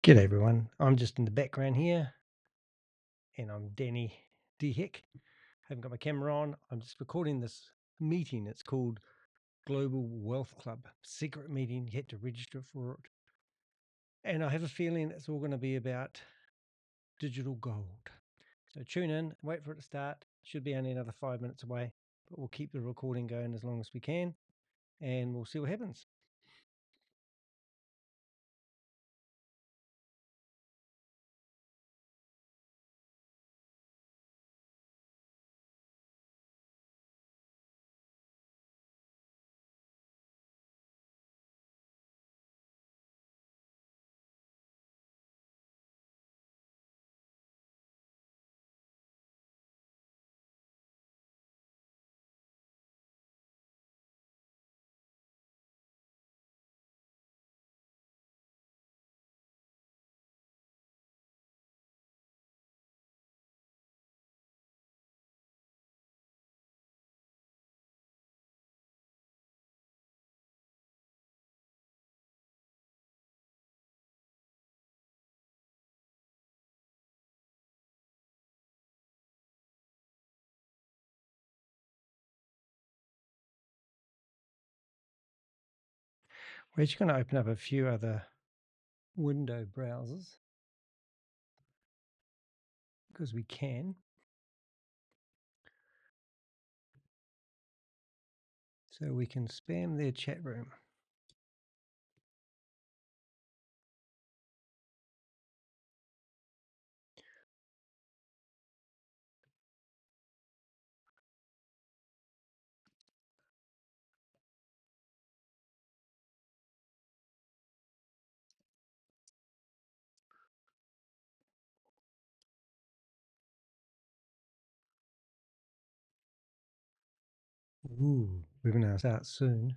G'day everyone. I'm just in the background here, and I'm Danny de Hek. Haven't got my camera on. I'm just recording this meeting. It's called Global Wealth Club. Secret meeting. You had to register for it. And I have a feeling it's all going to be about digital gold. So tune in, wait for it to start. Should be only another 5 minutes away, but we'll keep the recording going as long as we can, and we'll see what happens. We're just going to open up a few other window browsers because we can. So we can spam their chat room. Ooh, we're going to start soon.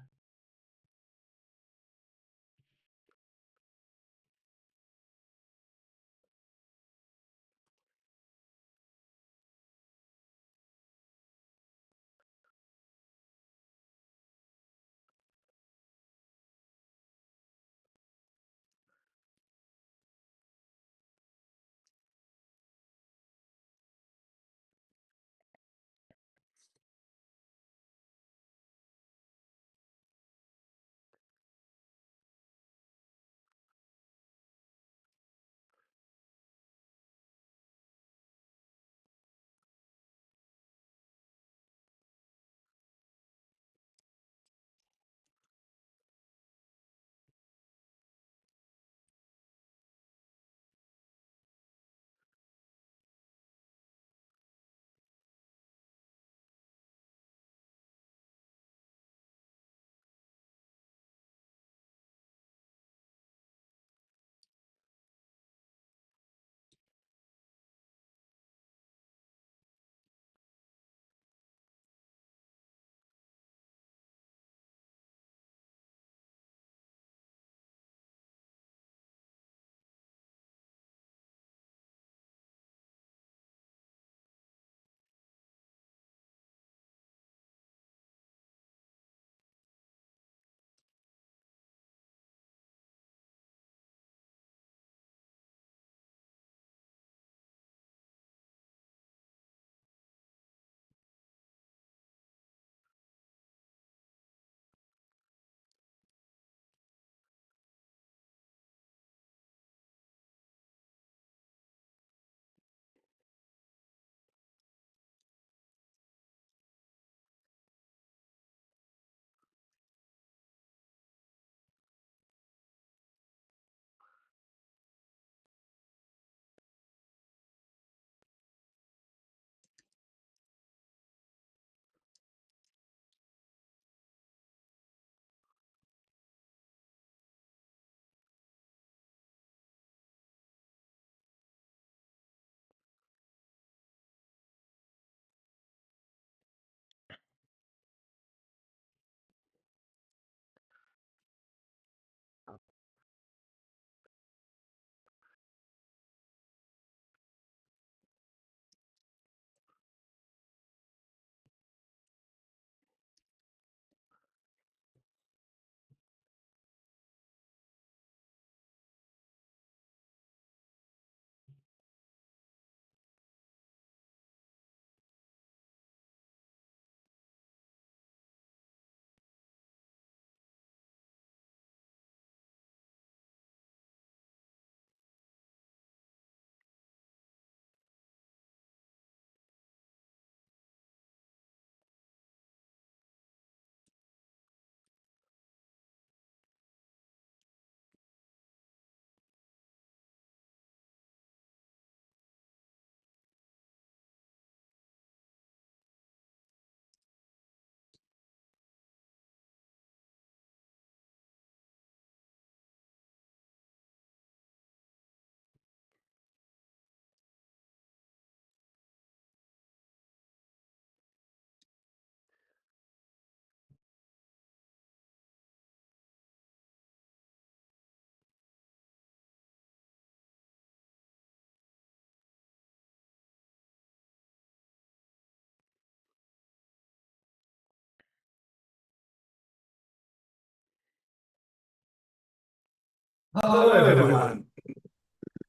Hello, everyone.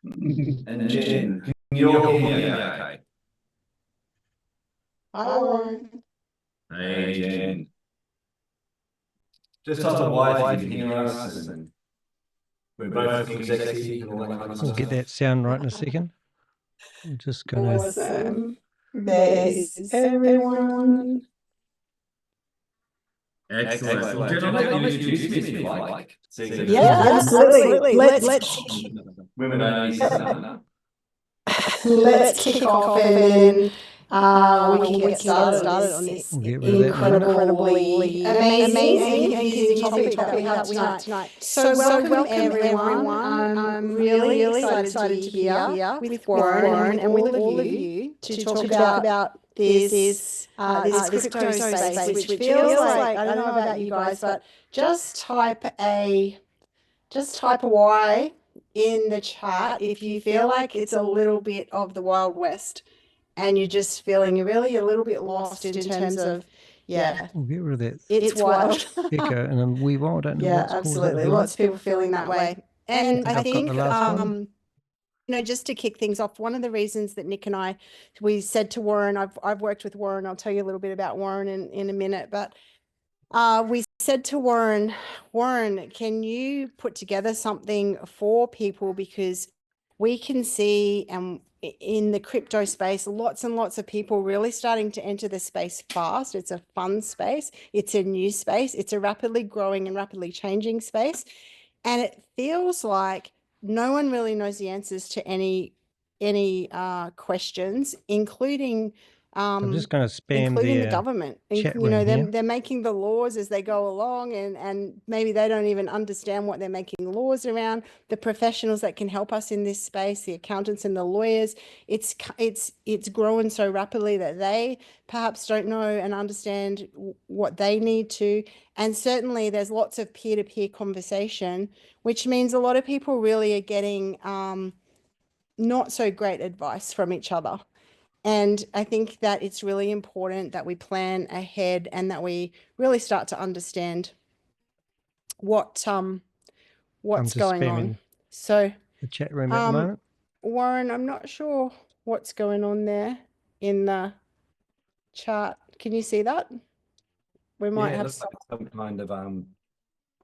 And Jen, can you all hear me okay? Hi, Warren. Hey, Jen. Just tell the wife you can hear us and we're both looking sexy and all that kind of We'll stuff. get that sound right in a second. I'm just going to... Awesome. There's everyone. Excellent. Well, Jen, I'll let you introduce me if you like. Yeah, absolutely. Let's Women only seminar. let's kick off and then we can get started on this We'll get rid of that now. incredibly amazing and confusing topic that we have tonight. So welcome everyone. I'm really excited to be here with Warren and with all of you to talk about this crypto space, which feels like, I don't know about you guys, but just type a Y in the chat if you feel like it's a little bit of the Wild West and you're just feeling really a little bit lost in terms of, We'll get rid of that it's wild. echo, and then we won't. I don't know Yeah, what's caused that absolutely. at Lots of people feeling that way. And I I've got think, the last one. just to kick things off, one of the reasons that Nick and we said to Warren, I've worked with Warren, I'll tell you a little bit about Warren in a minute, but we said to Warren, can you put together something for people, because we can see in the crypto space, lots and lots of people really starting to enter the space fast. It's a fun space. It's a new space. It's a rapidly growing and rapidly changing space. And it feels like no one really knows the answers to any questions, including I'm just going to spam including the government. chat room they're making the laws as they go along, and maybe they don't even understand what they're making laws around. The professionals that can help us in this space, the accountants and the lawyers, it's growing so rapidly that they perhaps don't know and understand what they need to. And certainly there's lots of peer-to-peer conversation, which means a lot of people really are getting not so great advice from each other. And I think that it's really important that we plan ahead and that we really start to understand what's going on. So the chat room at the moment. Warren, I'm not sure what's going on there in the chat. Can you see that? We might have some kind of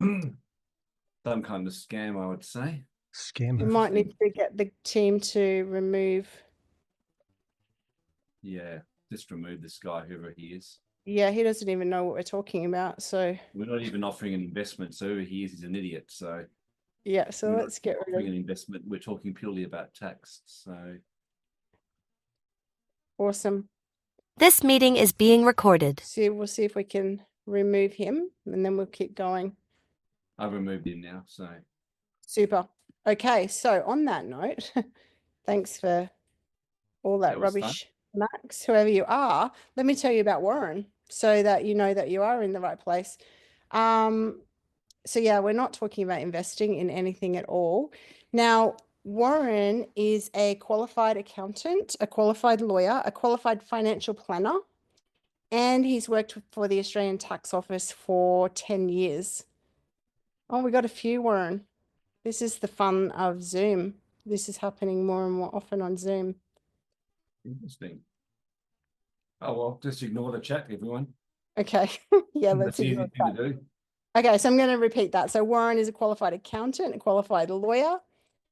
some kind of scam, I would say. Scam. You might need to get the team to remove. Yeah, just remove this guy, whoever he is. Yeah, he doesn't even know what we're talking about. So we're not even offering an investment. So whoever he is, he's an idiot. So yeah, so let's get rid of an investment. We're talking purely about tax. So awesome. This meeting is being recorded. We'll see if we can remove him, and then we'll keep going. I've removed him now. So super. Okay, so on that note, thanks for all that rubbish, Max, whoever you are. Let me tell you about Warren so that you know that you are in the right place. So yeah, we're not talking about investing in anything at all. Now, Warren is a qualified accountant, a qualified lawyer, a qualified financial planner, and he's worked for the Australian Tax Office for 10 years. Oh, we got a few, Warren. This is the fun of Zoom. This is happening more and more often on Zoom. Interesting. Oh, well, just ignore the chat, everyone. Okay. Yeah, let's see what you do. Okay, so I'm going to repeat that. So Warren is a qualified accountant, a qualified lawyer.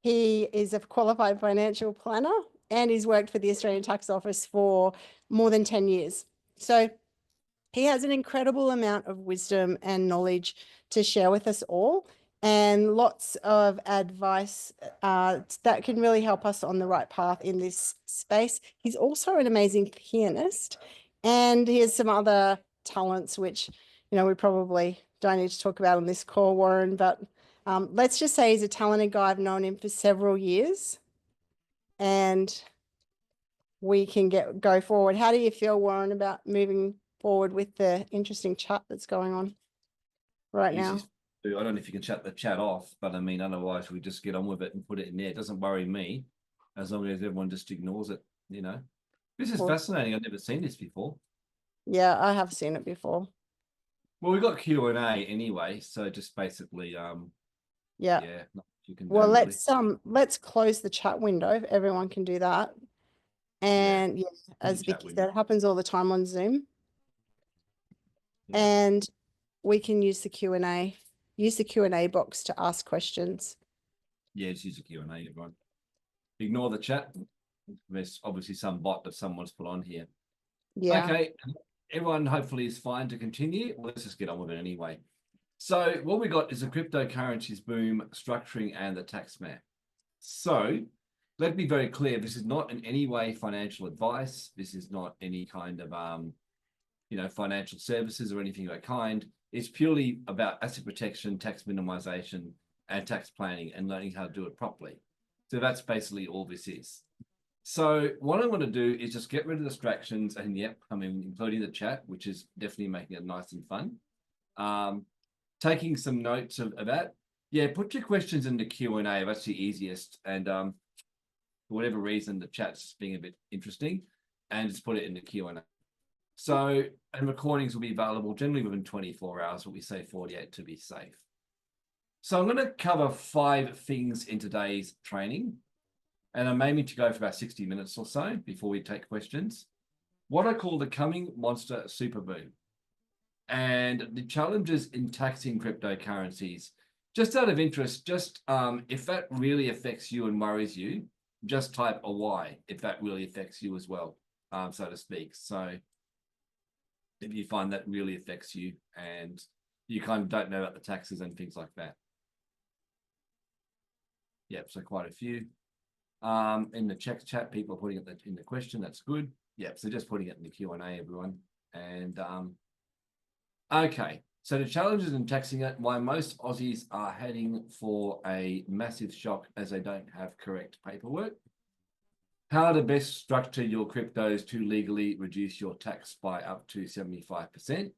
He is a qualified financial planner, and he's worked for the Australian Tax Office for more than 10 years. So he has an incredible amount of wisdom and knowledge to share with us all, and lots of advice that can really help us on the right path in this space. He's also an amazing pianist, and he has some other talents, which, we probably don't need to talk about on this call, Warren, but let's just say he's a talented guy. I've known him for several years, and we can go forward. How do you feel, Warren, about moving forward with the interesting chat that's going on right now? I don't know if you can shut the chat off, but I mean, otherwise we just get on with it and put it in there. It doesn't worry me, as long as everyone just ignores it, This is fascinating. I've never seen this before. Yeah, I have seen it before. Well, we got Q&A anyway, so just basically, you can Well, do. let's close the chat window if everyone can do that. And yeah, as chat Vicky window. said, it happens all the time on Zoom. Yeah. And we can use the Q&A. Use the Q&A box to ask questions. Yeah, just use a Q&A, everyone. Ignore the chat. There's obviously some bot that someone's put on here. Yeah. Okay, everyone hopefully is fine to continue. Let's just get on with it anyway. So what we got is a cryptocurrencies boom, structuring, and the tax map. So let's be very clear. This is not in any way financial advice. This is not any kind of financial services or anything of that kind. It's purely about asset protection, tax minimization, and tax planning, and learning how to do it properly. So that's basically all this is. So what I want to do is just get rid of distractions, and including the chat, which is definitely making it nice and fun. Taking some notes of that. Yeah, put your questions in the Q&A. That's the easiest. And for whatever reason, the chat's being a bit interesting, and just put it in the Q&A. So, and recordings will be available generally within 24 hours, but we say 48 to be safe. So I'm going to cover 5 things in today's training, and I'm aiming to go for about 60 minutes or so before we take questions. What I call the coming monster super boom, and the challenges in taxing cryptocurrencies. Just out of interest, if that really affects you and worries you, just type a Y if that really affects you as well, so to speak. So if you find that really affects you and you kind of don't know about the taxes and things like that. Yep, so quite a few. In the chat, people are putting it in the question. That's good. Yep, so just putting it in the Q&A, everyone. And okay, so the challenges in taxing it, why most Aussies are heading for a massive shock as they don't have correct paperwork. How to best structure your cryptos to legally reduce your tax by up to 75%.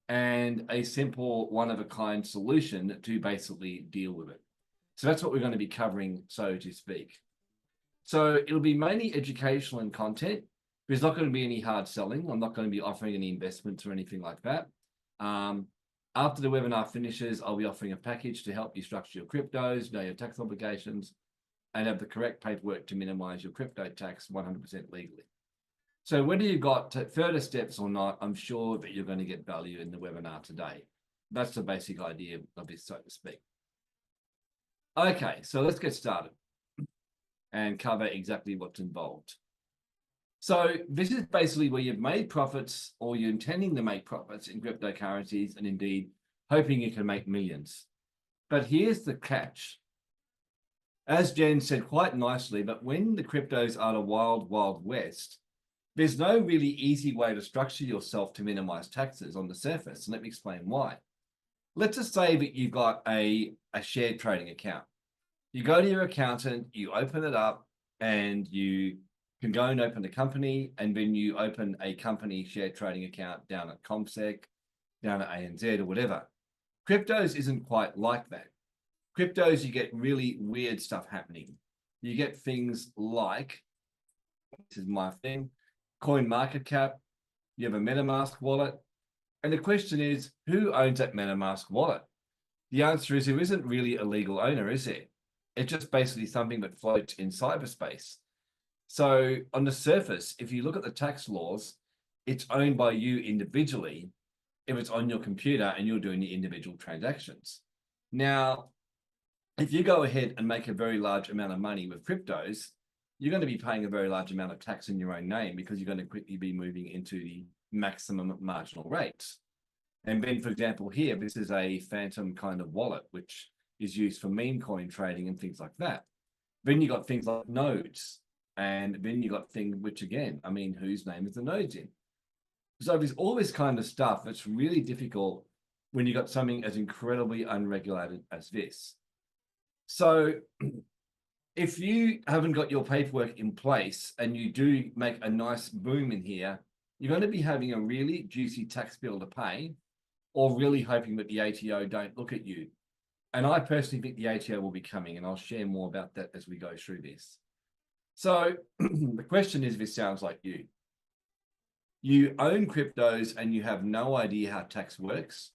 And a simple one-of-a-kind solution to basically deal with it. So that's what we're going to be covering, so to speak. So it'll be mainly educational and content. There's not going to be any hard selling. I'm not going to be offering any investments or anything like that. After the webinar finishes, I'll be offering a package to help you structure your cryptos, know your tax obligations, and have the correct paperwork to minimize your crypto tax 100% legally. So whether you've got further steps or not, I'm sure that you're going to get value in the webinar today. That's the basic idea of this, so to speak. Okay, so let's get started and cover exactly what's involved. So this is basically where you've made profits or you're intending to make profits in cryptocurrencies and indeed hoping you can make millions. But here's the catch. As Jen said quite nicely, but when the cryptos are the wild, wild west, there's no really easy way to structure yourself to minimize taxes on the surface. And let me explain why. Let's just say that you've got a shared trading account. You go to your accountant, you open it up, and you can go and open a company, and then you open a company shared trading account down at CommSec, down at ANZ or whatever. Cryptos isn't quite like that. Cryptos, you get really weird stuff happening. You get things like, this is my thing, coin market cap, you have a MetaMask wallet, and the question is, who owns that MetaMask wallet? The answer is there isn't really a legal owner, is there? It's just basically something that floats in cyberspace. So on the surface, if you look at the tax laws, it's owned by you individually if it's on your computer and you're doing the individual transactions. Now, if you go ahead and make a very large amount of money with cryptos, you're going to be paying a very large amount of tax in your own name because you're going to quickly be moving into the maximum marginal rates. And then, for example, here, this is a phantom kind of wallet, which is used for meme coin trading and things like that. Then you got things like nodes. And then you got things which, again, I mean, whose name is the nodes in? So there's all this kind of stuff that's really difficult when you got something as incredibly unregulated as this. So if you haven't got your paperwork in place and you do make a nice boom in here, you're going to be having a really juicy tax bill to pay, or really hoping that the ATO don't look at you. And I personally think the ATO will be coming, and I'll share more about that as we go through this. So the question is, this sounds like you. You own cryptos and you have no idea how tax works.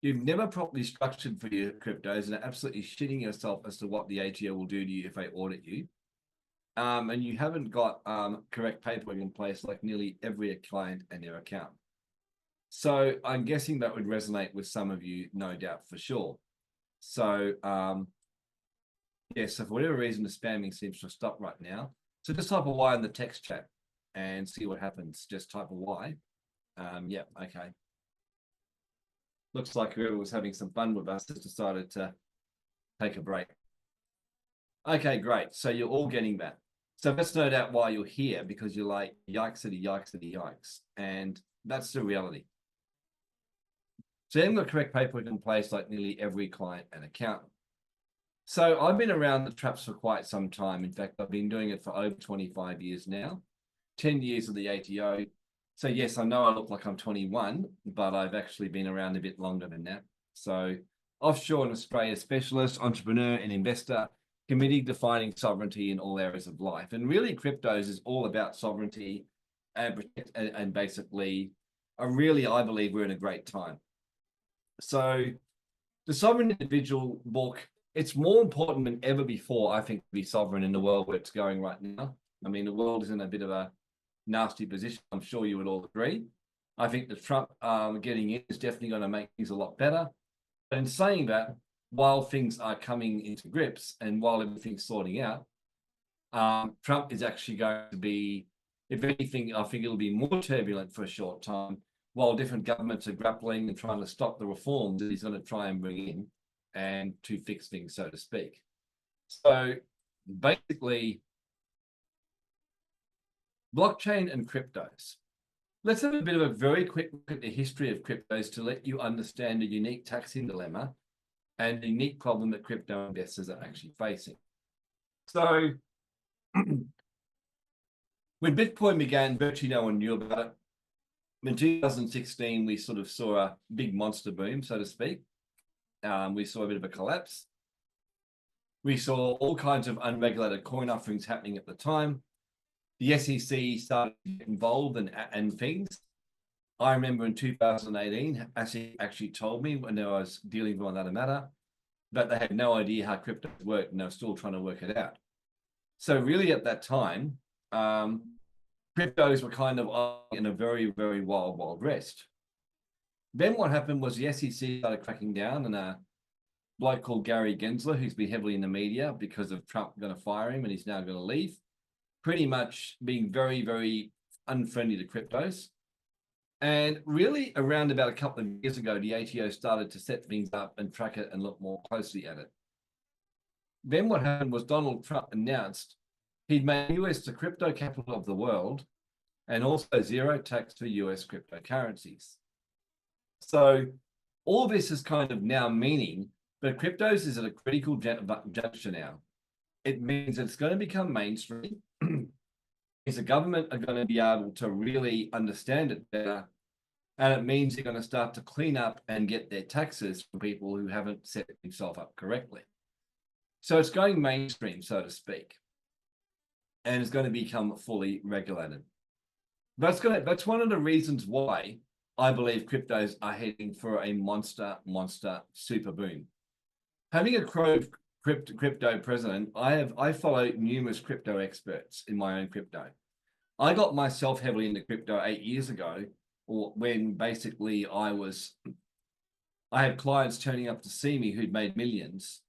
you've never properly structured for your cryptos and are absolutely shitting yourself as to what the ATO will do to you if they audit you. And you haven't got correct paperwork in place like nearly every client and their account. So I'm guessing that would resonate with some of you, no doubt, for sure. So yeah, so for whatever reason, the spamming seems to have stopped right now. So just type a Y in the text chat and see what happens. Just type a Y. Yeah, okay. Looks like whoever was having some fun with us has decided to take a break. Okay, great. So you're all getting that. So that's no doubt why you're here, because you're like, yikesity, yikesity, yikes. And that's the reality. So you haven't got correct paperwork in place like nearly every client and accountant. So I've been around the traps for quite some time. In fact, I've been doing it for over 25 years now, 10 years of the ATO. So yes, I know I look like I'm 21, but I've actually been around a bit longer than that. So offshore in Australia, specialist, entrepreneur and investor, committed to finding sovereignty in all areas of life. And really cryptos is all about sovereignty and basically, I believe we're in a great time. So the sovereign individual book, it's more important than ever before, I think, to be sovereign in the world where it's going right now. I mean, the world is in a bit of a nasty position. I'm sure you would all agree. I think the Trump getting in is definitely going to make things a lot better. But in saying that, while things are coming into grips and while everything's sorting out, Trump is actually going to be, if anything, I think it'll be more turbulent for a short time, while different governments are grappling and trying to stop the reforms that he's going to try and bring in and to fix things, so to speak. So basically, blockchain and cryptos. Let's have a bit of a very quick look at the history of cryptos to let you understand the unique taxing dilemma and the unique problem that crypto investors are actually facing. So when Bitcoin began, virtually no one knew about it. In 2016, we sort of saw a big monster boom, so to speak. We saw a bit of a collapse. We saw all kinds of unregulated coin offerings happening at the time. The SEC started to get involved and things. I remember in 2018, SEC actually told me when I was dealing with another matter that they had no idea how crypto worked and they were still trying to work it out. So really at that time, cryptos were kind of in a very, very wild, wild west. Then what happened was the SEC started cracking down, and a bloke called Gary Gensler, who's been heavily in the media because of Trump going to fire him and he's now going to leave, pretty much being very, very unfriendly to cryptos. And really around about a couple of years ago, the ATO started to set things up and track it and look more closely at it. Then what happened was Donald Trump announced he'd made US the crypto capital of the world and also zero tax for US cryptocurrencies. So all this is kind of now meaning that cryptos is at a critical juncture now. It means it's going to become mainstream. The government are going to be able to really understand it better. And it means they're going to start to clean up and get their taxes for people who haven't set themselves up correctly. So it's going mainstream, so to speak. And it's going to become fully regulated. That's one of the reasons why I believe cryptos are heading for a monster super boom. Having a crypto president, I follow numerous crypto experts in my own crypto. I got myself heavily into crypto 8 years ago, or when basically I had clients turning up to see me who'd made millions,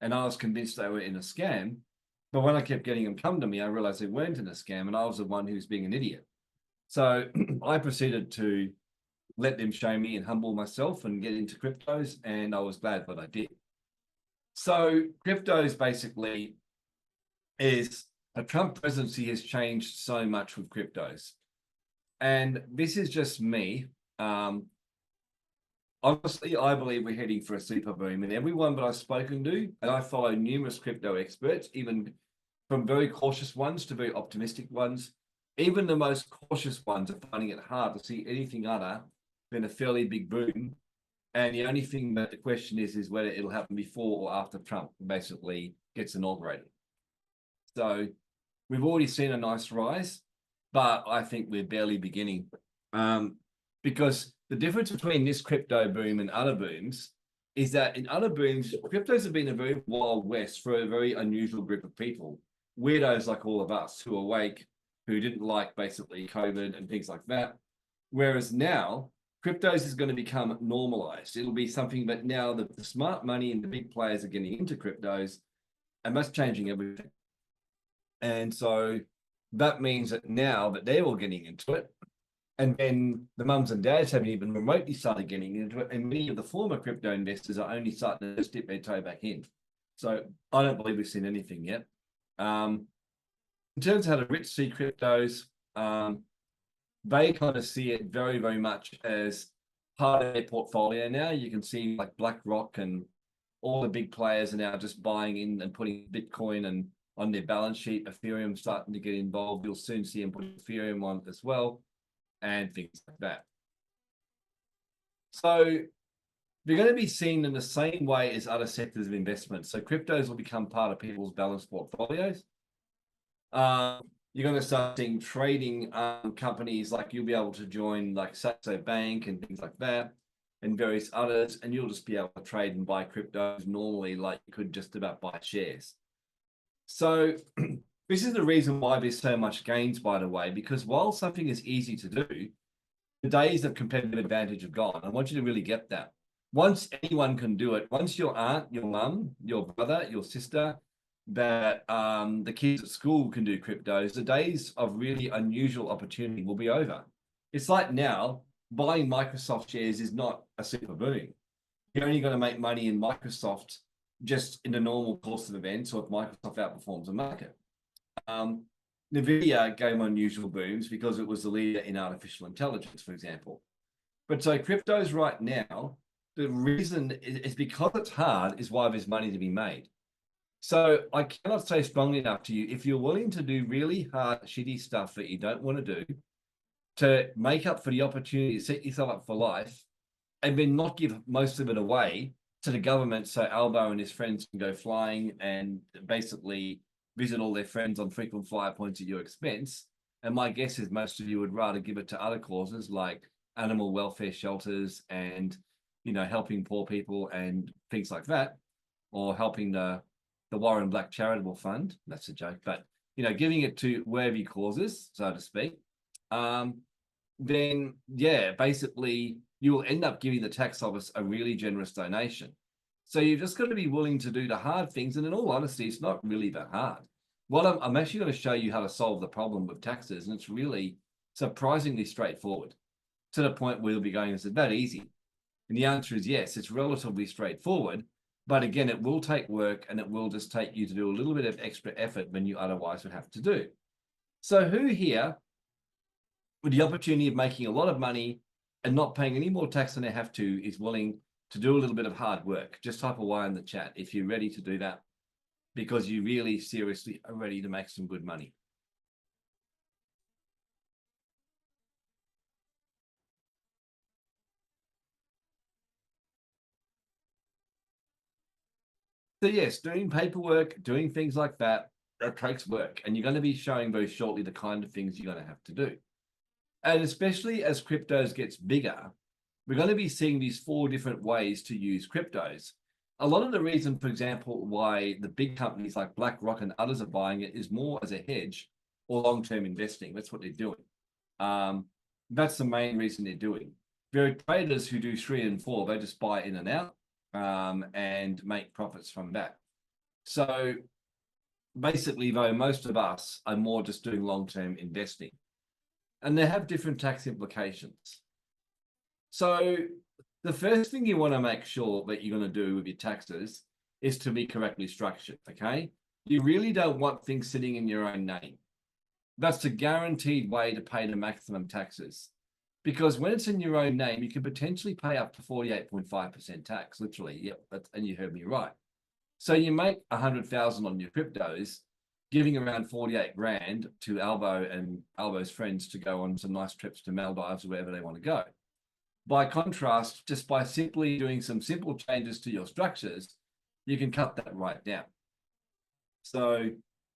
and I was convinced they were in a scam. But when I kept getting them come to me, I realized they weren't in a scam, and I was the one who was being an idiot. So I proceeded to let them show me and humble myself and get into cryptos, and I was glad that I did. So cryptos basically is a Trump presidency has changed so much with cryptos. And this is just me. Honestly, I believe we're heading for a super boom, and everyone that I've spoken to, and I follow numerous crypto experts, even from very cautious ones to very optimistic ones, even the most cautious ones are finding it hard to see anything other than a fairly big boom. And the only thing that the question is whether it'll happen before or after Trump basically gets inaugurated. So we've already seen a nice rise, but I think we're barely beginning. because the difference between this crypto boom and other booms is that in other booms, cryptos have been a very wild west for a very unusual group of people, weirdos like all of us who are awake, who didn't like basically COVID and things like that. Whereas now, cryptos is going to become normalized. It'll be something that now the smart money and the big players are getting into cryptos, and that's changing everything. And so that means that now that they're all getting into it, and then the mums and dads haven't even remotely started getting into it, and many of the former crypto investors are only starting to dip their toe back in. So I don't believe we've seen anything yet. In terms of how the rich see cryptos, they kind of see it very, very much as part of their portfolio now. You can see like BlackRock and all the big players are now just buying in and putting Bitcoin and on their balance sheet. Ethereum starting to get involved. You'll soon see them put Ethereum on as well, and things like that. So they're going to be seen in the same way as other sectors of investment. So cryptos will become part of people's balanced portfolios. You're going to start seeing trading companies, like you'll be able to join like Saxo Bank and things like that, and various others, and you'll just be able to trade and buy cryptos normally like you could just about buy shares. So this is the reason why there's so much gains, by the way, because while something is easy to do, the days of competitive advantage have gone. I want you to really get that. Once anyone can do it, once your aunt, your mum, your brother, your sister, that the kids at school can do cryptos, the days of really unusual opportunity will be over. It's like now, buying Microsoft shares is not a super boom. You're only going to make money in Microsoft just in the normal course of events, or if Microsoft outperforms the market. NVIDIA gave unusual booms because it was the leader in artificial intelligence, for example. But so cryptos right now, the reason is because it's hard is why there's money to be made. So I cannot say strongly enough to you, if you're willing to do really hard, shitty stuff that you don't want to do to make up for the opportunity to set yourself up for life, and then not give most of it away to the government so Albo and his friends can go flying and basically visit all their friends on frequent flyer points at your expense. And my guess is most of you would rather give it to other causes like animal welfare shelters and, helping poor people and things like that, or helping the Warren Black Charitable Fund. That's a joke, but giving it to worthy causes, so to speak. Then yeah, basically you will end up giving the tax office a really generous donation. So you've just got to be willing to do the hard things. And in all honesty, it's not really that hard. Well, I'm actually going to show you how to solve the problem with taxes. And it's really surprisingly straightforward, to the point where you'll be going, is it that easy? And the answer is yes, it's relatively straightforward. But again, it will take work, and it will just take you to do a little bit of extra effort than you otherwise would have to do. So who here, with the opportunity of making a lot of money and not paying any more tax than they have to, is willing to do a little bit of hard work? Just type a Y in the chat if you're ready to do that, because you really seriously are ready to make some good money. So yes, doing paperwork, doing things like that, that takes work. And you're going to be showing very shortly the kind of things you're going to have to do. And especially as cryptos gets bigger, we're going to be seeing these 4 different ways to use cryptos. A lot of the reason, for example, why the big companies like BlackRock and others are buying it is more as a hedge or long-term investing. That's what they're doing. That's the main reason they're doing. There are traders who do 3 and 4. They just buy in and out and make profits from that. So basically, though, most of us are more just doing long-term investing. And they have different tax implications. So the first thing you want to make sure that you're going to do with your taxes is to be correctly structured, okay? You really don't want things sitting in your own name. That's a guaranteed way to pay the maximum taxes. Because when it's in your own name, you can potentially pay up to 48.5% tax, literally. Yep, and you heard me right. So you make 100,000 on your cryptos, giving around 48 grand to Albo and Albo's friends to go on some nice trips to Maldives or wherever they want to go. By contrast, just by simply doing some simple changes to your structures, you can cut that right down. So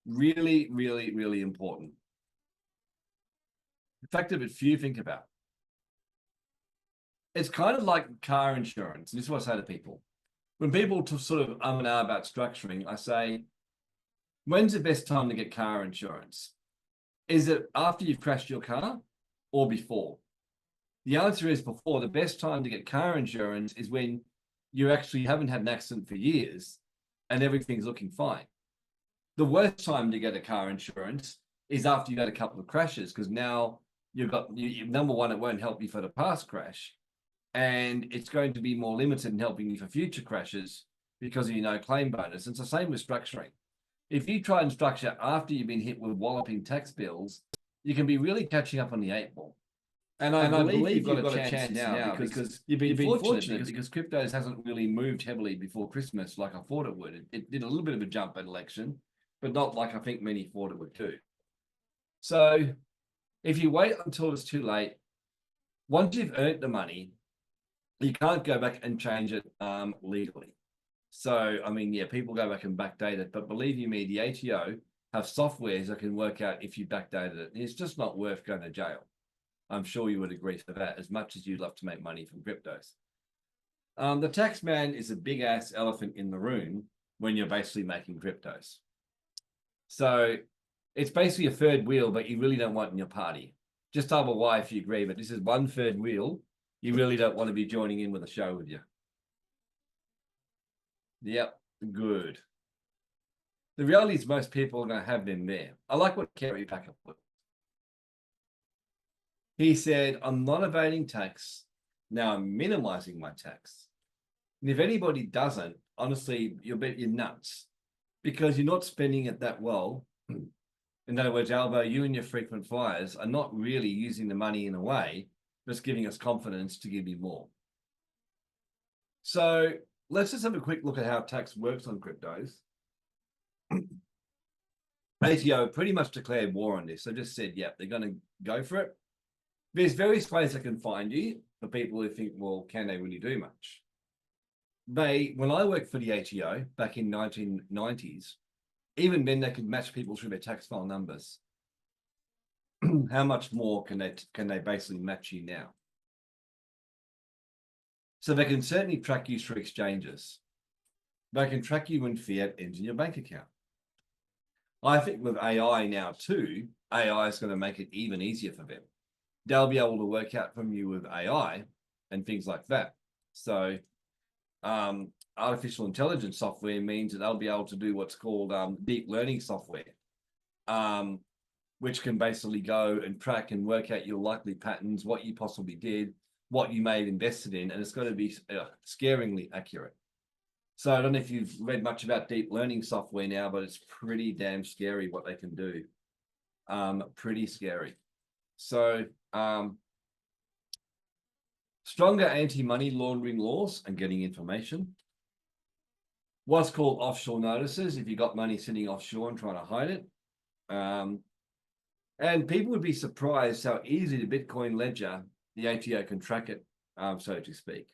really, really, really important. The fact that few think about. it's kind of like car insurance. This is what I say to people. When people sort of and ah about structuring, I say, when's the best time to get car insurance? Is it after you've crashed your car or before? The answer is before. The best time to get car insurance is when you actually haven't had an accident for years and everything's looking fine. The worst time to get a car insurance is after you've had a couple of crashes, because now you've got, number one, it won't help you for the past crash, and it's going to be more limited in helping you for future crashes because of your no claim bonus. It's the same with structuring. If you try and structure after you've been hit with walloping tax bills, you can be really catching up on the 8 ball. And I believe you've got a chance now because you've been fortunate because cryptos hasn't really moved heavily before Christmas like I thought it would. It did a little bit of a jump at election, but not like I think many thought it would do. So if you wait until it's too late, once you've earned the money, you can't go back and change it legally. So, I mean, yeah, people go back and backdate it, but believe you me, the ATO have softwares that can work out if you backdated it. It's just not worth going to jail. I'm sure you would agree for that, as much as you'd love to make money from cryptos. The tax man is a big ass elephant in the room when you're basically making cryptos. So it's basically a third wheel, but you really don't want in your party. Just tell me why if you agree, but this is one third wheel. You really don't want to be joining in with a show with you. Yep, good. The reality is most people are going to have them there. I like what Kerry Packer put. He said, I'm not evading tax. Now I'm minimizing my tax. And if anybody doesn't, honestly, you'll bet you're nuts because you're not spending it that well. In other words, Albo, you and your frequent flyers are not really using the money in a way that's giving us confidence to give you more. So let's just have a quick look at how tax works on cryptos. ATO pretty much declared war on this. They just said, yep, they're going to go for it. There's various ways they can find you for people who think, well, can they really do much? When I worked for the ATO back in 1990s, even then they could match people through their tax file numbers. How much more can they basically match you now? So they can certainly track you through exchanges. They can track you when fiat ends in your bank account. I think with AI now too, AI is going to make it even easier for them. They'll be able to work out from you with AI and things like that. So artificial intelligence software means that they'll be able to do what's called deep learning software, which can basically go and track and work out your likely patterns, what you possibly did, what you may have invested in, and it's going to be scaringly accurate. So I don't know if you've read much about deep learning software now, but it's pretty damn scary what they can do. Pretty scary. So stronger anti-money laundering laws and getting information. What's called offshore notices, if you got money sitting offshore and trying to hide it. And people would be surprised how easy the Bitcoin ledger, the ATO can track it, so to speak.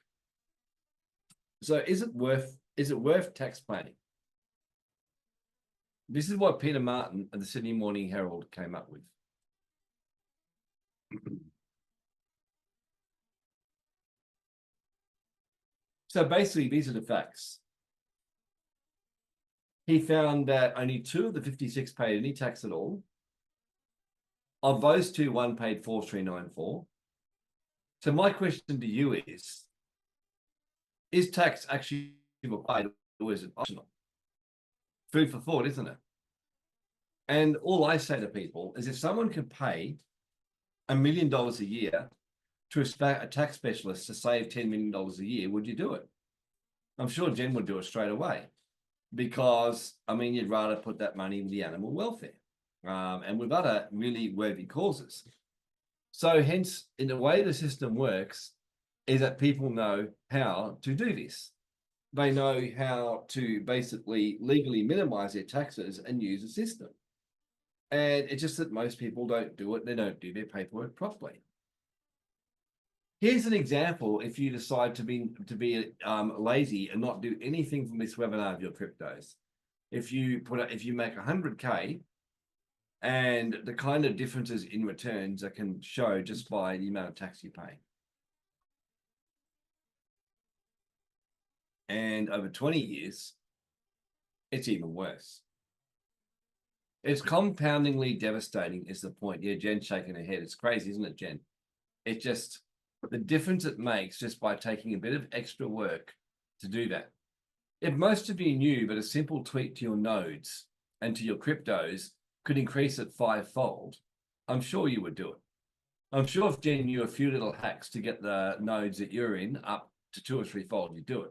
So is it worth tax planning? This is what Peter Martin at the Sydney Morning Herald came up with. So basically, these are the facts. He found that only 2 of the 56 paid any tax at all. Of those 2, 1 paid 4394. So my question to you is tax actually required or is it optional? Food for thought, isn't it? And all I say to people is if someone can pay $1 million a year to a tax specialist to save $10 million a year, would you do it? I'm sure Jen would do it straight away because, I mean, you'd rather put that money in the animal welfare and with other really worthy causes. So hence, in the way the system works is that people know how to do this. They know how to basically legally minimize their taxes and use the system. And it's just that most people don't do it. They don't do their paperwork properly. Here's an example if you decide to be lazy and not do anything from this webinar of your cryptos. If you make 100K and the kind of differences in returns that can show just by the amount of tax you pay. And over 20 years, it's even worse. It's compoundingly devastating is the point. Yeah, Jen's shaking her head. It's crazy, isn't it, Jen? It's just the difference it makes just by taking a bit of extra work to do that. If most of you knew, but a simple tweak to your nodes and to your cryptos could increase it 5-fold, I'm sure you would do it. I'm sure if Jen knew a few little hacks to get the nodes that you're in up to 2 or 3-fold, you'd do it.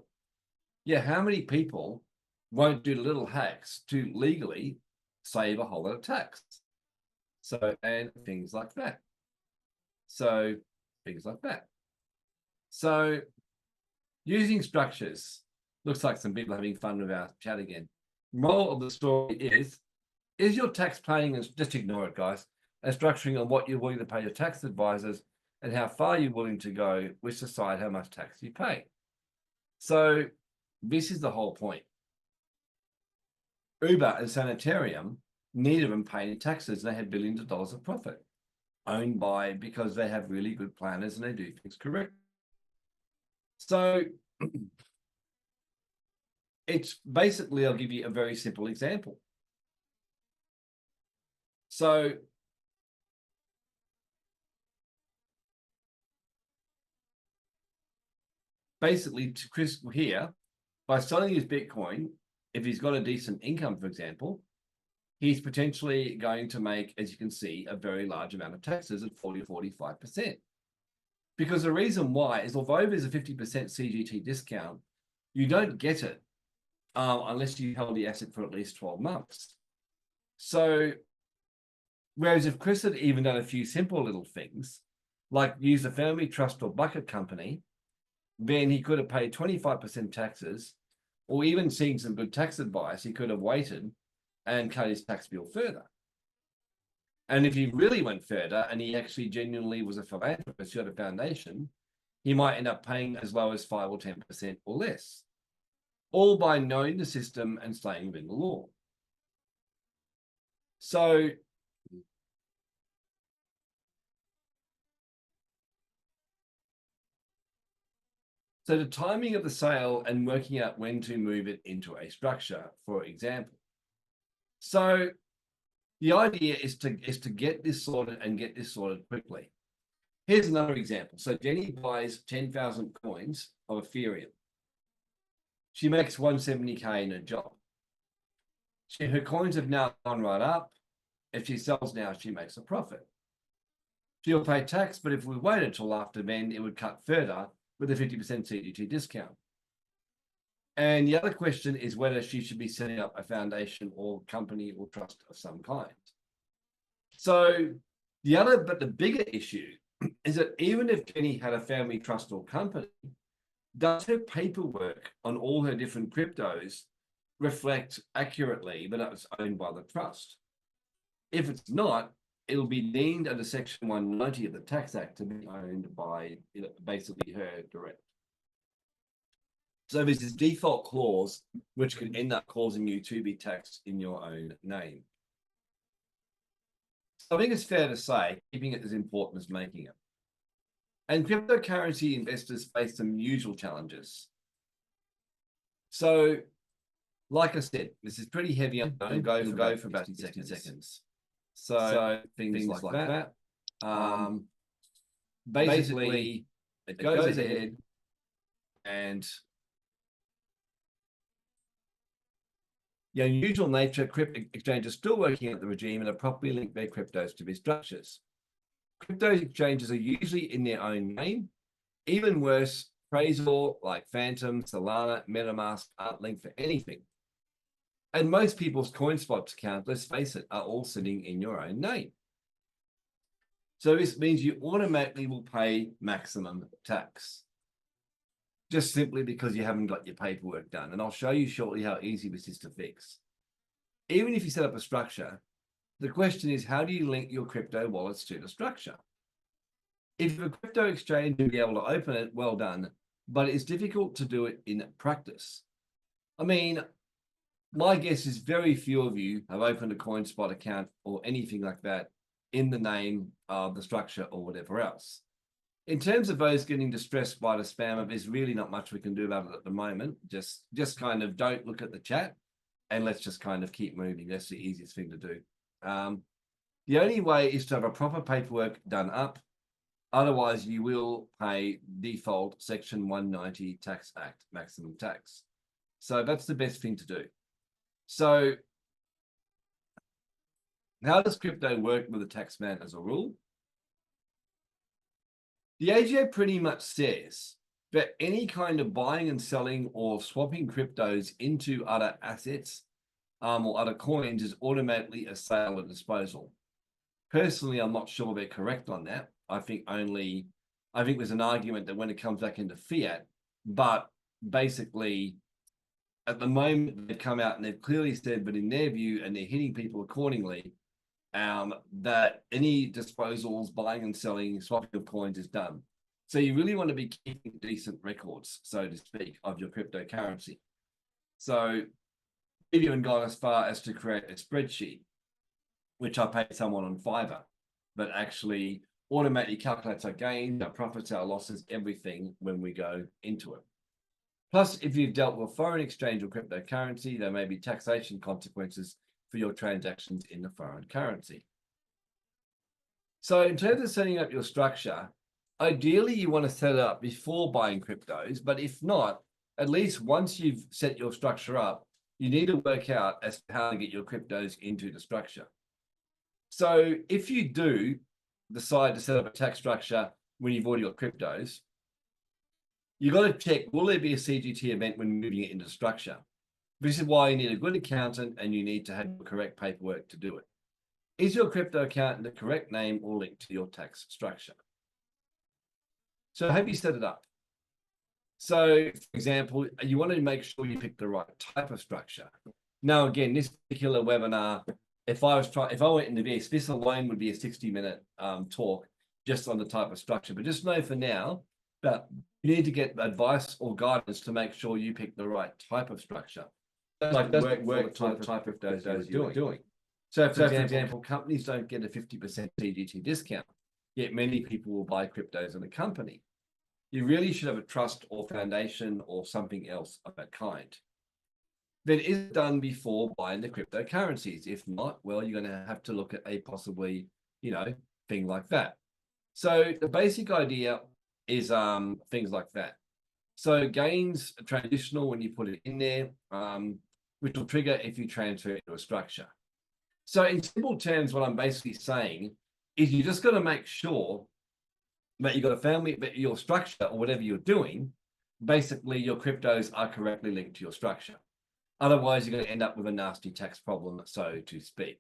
Yeah, how many people won't do the little hacks to legally save a whole lot of tax? So, and things like that. So, things like that. So, using structures. Looks like some people having fun with our chat again. Moral of the story is your tax planning, and just ignore it, guys, and structuring on what you're willing to pay your tax advisors and how far you're willing to go, which decide how much tax you pay. So this is the whole point. Uber and Sanitarium, neither of them pay any taxes. They had billions of dollars of profit, owned by, because they have really good planners and they do things correct. So it's basically, I'll give you a very simple example. So basically, to Chris here, by selling his Bitcoin, if he's got a decent income, for example, he's potentially going to make, as you can see, a very large amount of taxes at 40 or 45%. Because the reason why is, although there's a 50% CGT discount, you don't get it unless you held the asset for at least 12 months. So, whereas if Chris had even done a few simple little things, like use a family trust or bucket company, then he could have paid 25% taxes, or even seeing some good tax advice, he could have waited and cut his tax bill further. And if he really went further and he actually genuinely was a philanthropist who had a foundation, he might end up paying as low as 5 or 10% or less, all by knowing the system and staying within the law. So the timing of the sale and working out when to move it into a structure, for example. So the idea is to get this sorted and get this sorted quickly. Here's another example. So Jenny buys 10,000 coins of Ethereum. She makes 170K in a job. Her coins have now gone right up. If she sells now, she makes a profit. She'll pay tax, but if we waited till after then, it would cut further with a 50% CGT discount. And the other question is whether she should be setting up a foundation or company or trust of some kind. So the bigger issue is that even if Jenny had a family trust or company, does her paperwork on all her different cryptos reflect accurately that it was owned by the trust? If it's not, it'll be deemed under Section 190 of the Tax Act to be owned by basically her direct. So there's this default clause which can end up causing you to be taxed in your own name. So I think it's fair to say keeping it as important as making it. And cryptocurrency investors face some usual challenges. So, like I said, this is pretty heavy. I'm going to go for about 60 seconds. So things like that. Basically, it goes ahead and the unusual nature, crypto exchanges still working at the regime and are properly linked their cryptos to these structures. Crypto exchanges are usually in their own name. Even worse, Trezor, like Phantom, Solana, MetaMask aren't linked for anything. And most people's CoinSpot accounts, let's face it, are all sitting in your own name. So this means you automatically will pay maximum tax, just simply because you haven't got your paperwork done. And I'll show you shortly how easy this is to fix. Even if you set up a structure, the question is, how do you link your crypto wallets to the structure? If a crypto exchange will be able to open it, well done, but it's difficult to do it in practice. I mean, my guess is very few of you have opened a CoinSpot account or anything like that in the name of the structure or whatever else. in terms of those getting distressed by the spammer, there's really not much we can do about it at the moment. Just kind of don't look at the chat and let's just kind of keep moving. That's the easiest thing to do. The only way is to have a proper paperwork done up. Otherwise, you will pay default Section 190 Tax Act, maximum tax. So that's the best thing to do. So how does crypto work with a tax man as a rule? The AGO pretty much says that any kind of buying and selling or swapping cryptos into other assets or other coins is automatically a sale or disposal. Personally, I'm not sure they're correct on that. I think there's an argument that when it comes back into fiat, but basically at the moment they've come out and they've clearly said, but in their view, and they're hitting people accordingly, that any disposals, buying and selling, swapping of coins is done. So you really want to be keeping decent records, so to speak, of your cryptocurrency. So we've even gone as far as to create a spreadsheet, which I paid someone on Fiverr, but actually automatically calculates our gains, our profits, our losses, everything when we go into it. Plus, if you've dealt with foreign exchange or cryptocurrency, there may be taxation consequences for your transactions in the foreign currency. So in terms of setting up your structure, ideally you want to set it up before buying cryptos, but if not, at least once you've set your structure up, you need to work out as to how to get your cryptos into the structure. So if you do decide to set up a tax structure when you've already got cryptos, you've got to check, will there be a CGT event when moving it into the structure? This is why you need a good accountant and you need to have the correct paperwork to do it. Is your crypto account in the correct name or linked to your tax structure? So have you set it up? So, for example, you want to make sure you pick the right type of structure. Now, again, this particular webinar, if I went into this alone would be a 60-minute talk just on the type of structure. But just know for now that you need to get advice or guidance to make sure you pick the right type of structure. Like work type of those you're doing. So, for example, companies don't get a 50% CGT discount, yet many people will buy cryptos in a company. You really should have a trust or foundation or something else of that kind. Then is it done before buying the cryptocurrencies? If not, well, you're going to have to look at a possibly, thing like that. So the basic idea is things like that. So gains are transitional when you put it in there, which will trigger if you transfer it into a structure. So in simple terms, what I'm basically saying is you just got to make sure that you've got a family, but your structure or whatever you're doing, basically your cryptos are correctly linked to your structure. Otherwise, you're going to end up with a nasty tax problem, so to speak.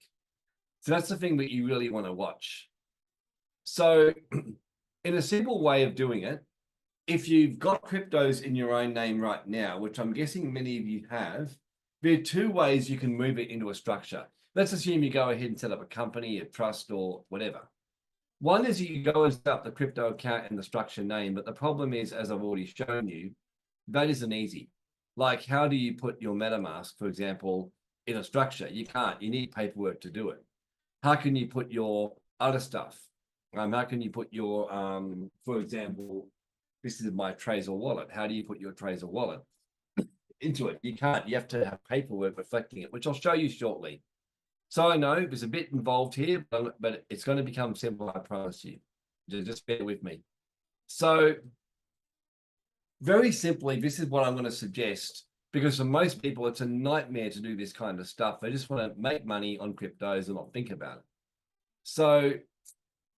So that's the thing that you really want to watch. So in a simple way of doing it, if you've got cryptos in your own name right now, which I'm guessing many of you have, there are two ways you can move it into a structure. Let's assume you go ahead and set up a company, a trust, or whatever. One is you go and set up the crypto account in the structure name, but the problem is, as I've already shown you, that isn't easy. Like, how do you put your MetaMask, for example, in a structure? You can't. You need paperwork to do it. How can you put your other stuff? How can you put your, for example, this is my Trezor wallet. How do you put your Trezor wallet into it? You can't. You have to have paperwork reflecting it, which I'll show you shortly. So I know there's a bit involved here, but it's going to become simple, I promise you. Just bear with me. So very simply, this is what I'm going to suggest, because for most people, it's a nightmare to do this kind of stuff. They just want to make money on cryptos and not think about it. So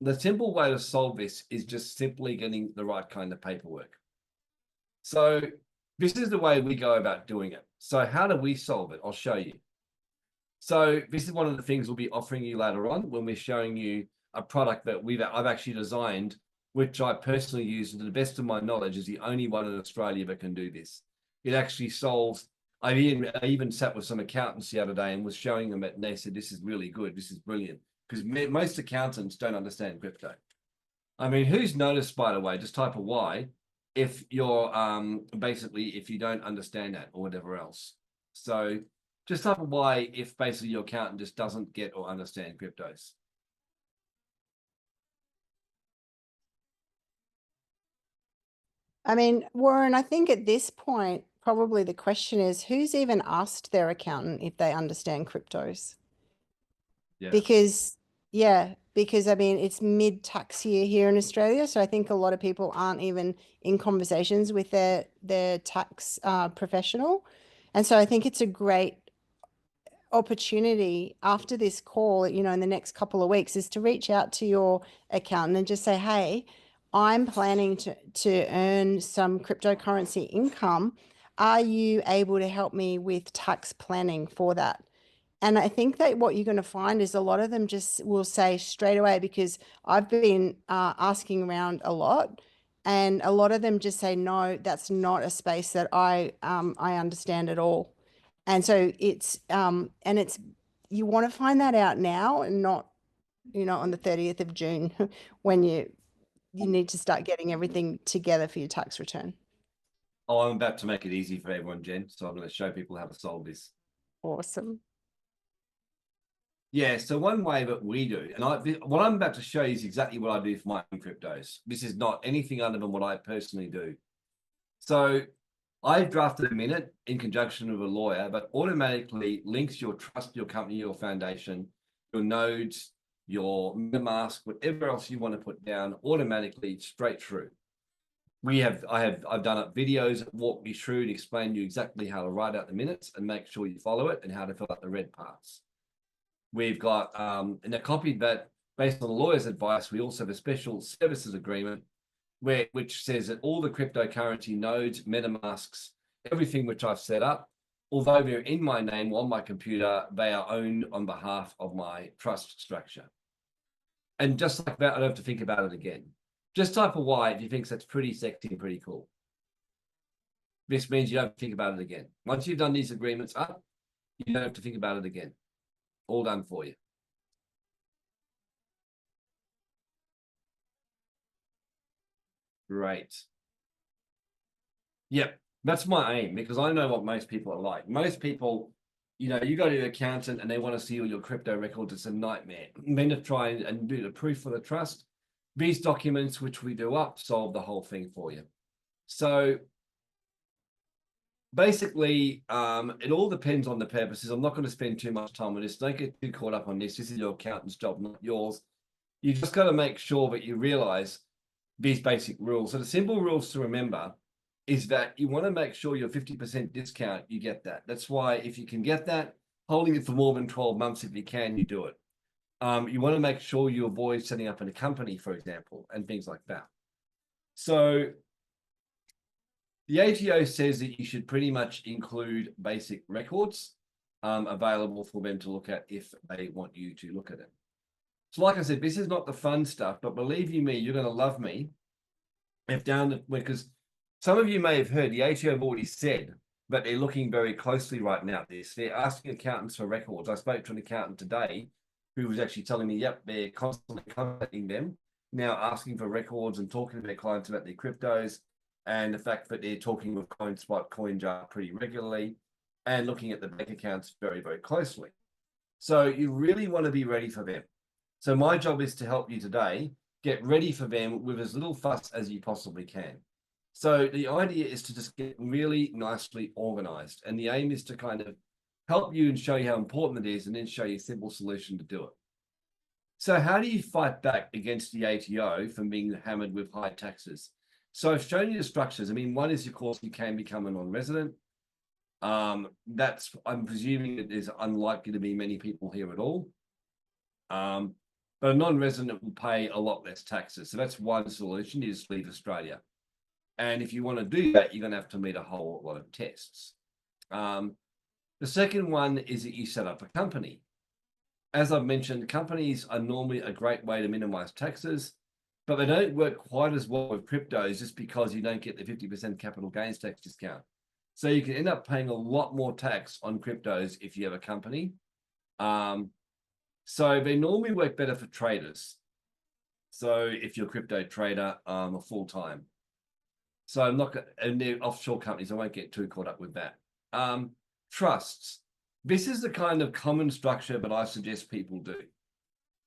the simple way to solve this is just simply getting the right kind of paperwork. So this is the way we go about doing it. So how do we solve it? I'll show you. So this is one of the things we'll be offering you later on when we're showing you a product that I've actually designed, which I personally use, and to the best of my knowledge, is the only one in Australia that can do this. It actually solves. I even sat with some accountants the other day and was showing them it, and they said, this is really good, this is brilliant, because most accountants don't understand crypto. I mean, who's noticed, by the way, just type a Y if you're basically, if you don't understand that or whatever else. So just type a Y if basically your accountant just doesn't get or understand cryptos. I mean, Warren, I think at this point, probably the question is who's even asked their accountant if they understand cryptos? Yeah. Because, I mean, it's mid-tax year here in Australia. So I think a lot of people aren't even in conversations with their tax professional. And so I think it's a great opportunity after this call, you know, in the next couple of weeks, is to reach out to your accountant and just say, hey, I'm planning to earn some cryptocurrency income. Are you able to help me with tax planning for that? And I think that what you're going to find is a lot of them just will say straight away, because I've been asking around a lot, and a lot of them just say, no, that's not a space that I understand at all. And so it's you want to find that out now and not, you know, on the 30th of June when you need to start getting everything together for your tax return. Oh, I'm about to make it easy for everyone, Jen. So I'm going to show people how to solve this. Awesome. Yeah, so one way that we do, and what I'm about to show you is exactly what I do for my own cryptos. This is not anything other than what I personally do. So I've drafted a minute in conjunction with a lawyer, but automatically links your trust, your company, your foundation, your nodes, your MetaMask, whatever else you want to put down, automatically straight through. I've done up videos that walk me through and explain to you exactly how to write out the minutes and make sure you follow it and how to fill out the red parts. We've got in a copy that, based on the lawyer's advice, we also have a special services agreement which says that all the cryptocurrency nodes, MetaMasks, everything which I've set up, although they're in my name on my computer, they are owned on behalf of my trust structure. And just like that, I don't have to think about it again. Just type a Y if you think that's pretty sexy and pretty cool. This means you don't think about it again. Once you've done these agreements up, you don't have to think about it again. All done for you. Great. Yep, that's my aim, because I know what most people are like. Most people, you know, you go to your accountant and they want to see all your crypto records. It's a nightmare. And then to try and do the proof for the trust, these documents, which we do up, solve the whole thing for you. So basically, it all depends on the purposes. I'm not going to spend too much time on this. Don't get too caught up on this. This is your accountant's job, not yours. You just got to make sure that you realize these basic rules. So the simple rules to remember is that you want to make sure your 50% discount, you get that. That's why if you can get that, holding it for more than 12 months, if you can, you do it. You want to make sure you avoid setting up in a company, for example, and things like that. So the ATO says that you should pretty much include basic records available for them to look at if they want you to look at it. So like I said, this is not the fun stuff, but believe you me, you're going to love me. Because some of you may have heard the ATO have already said that they're looking very closely right now at this. They're asking accountants for records. I spoke to an accountant today who was actually telling me, yep, they're constantly contacting them now, asking for records and talking to their clients about their cryptos, and the fact that they're talking with CoinSpot, CoinJar pretty regularly and looking at the bank accounts very, very closely. So you really want to be ready for them. So my job is to help you today get ready for them with as little fuss as you possibly can. So the idea is to just get really nicely organized. And the aim is to kind of help you and show you how important it is, and then show you a simple solution to do it. So how do you fight back against the ATO from being hammered with high taxes? So I've shown you the structures. I mean, one is, of course, you can become a non-resident. I'm presuming that there's unlikely to be many people here at all. But a non-resident will pay a lot less taxes. So that's one solution, you just leave Australia. And if you want to do that, you're going to have to meet a whole lot of tests. The second one is that you set up a company. As I've mentioned, companies are normally a great way to minimize taxes, but they don't work quite as well with cryptos just because you don't get the 50% capital gains tax discount. So you can end up paying a lot more tax on cryptos if you have a company. So they normally work better for traders. So if you're a crypto trader full-time. So I'm not going to, and they're offshore companies, I won't get too caught up with that. Trusts. This is the kind of common structure that I suggest people do.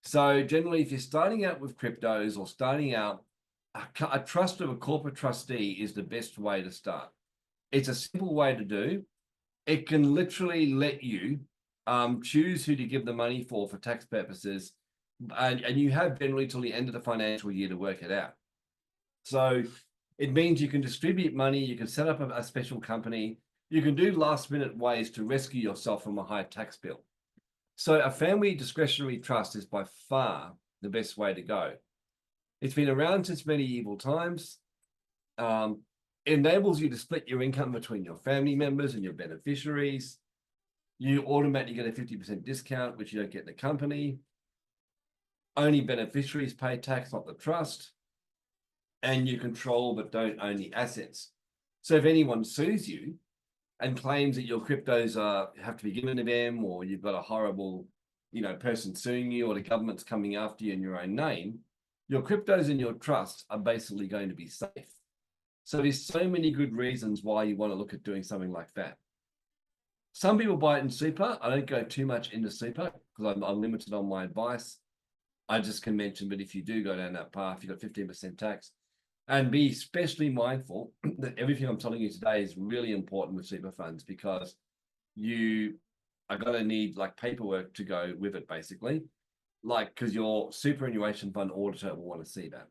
So generally, if you're starting out with cryptos or starting out a trust of a corporate trustee is the best way to start. It's a simple way to do. It can literally let you choose who to give the money for tax purposes. And you have generally till the end of the financial year to work it out. So it means you can distribute money, you can set up a special company, you can do last minute ways to rescue yourself from a high tax bill. So a family discretionary trust is by far the best way to go. It's been around since medieval times. It enables you to split your income between your family members and your beneficiaries. You automatically get a 50% discount, which you don't get in the company. Only beneficiaries pay tax, not the trust. And you control but don't own the assets. So if anyone sues you and claims that your cryptos have to be given to them, or you've got a horrible, person suing you, or the government's coming after you in your own name, your cryptos and your trust are basically going to be safe. So there's so many good reasons why you want to look at doing something like that. Some people buy it in super. I don't go too much into super because I'm limited on my advice. I just can mention, but if you do go down that path, you've got 15% tax. And be especially mindful that everything I'm telling you today is really important with super funds, because you are going to need like paperwork to go with it, basically, because your superannuation fund auditor will want to see that.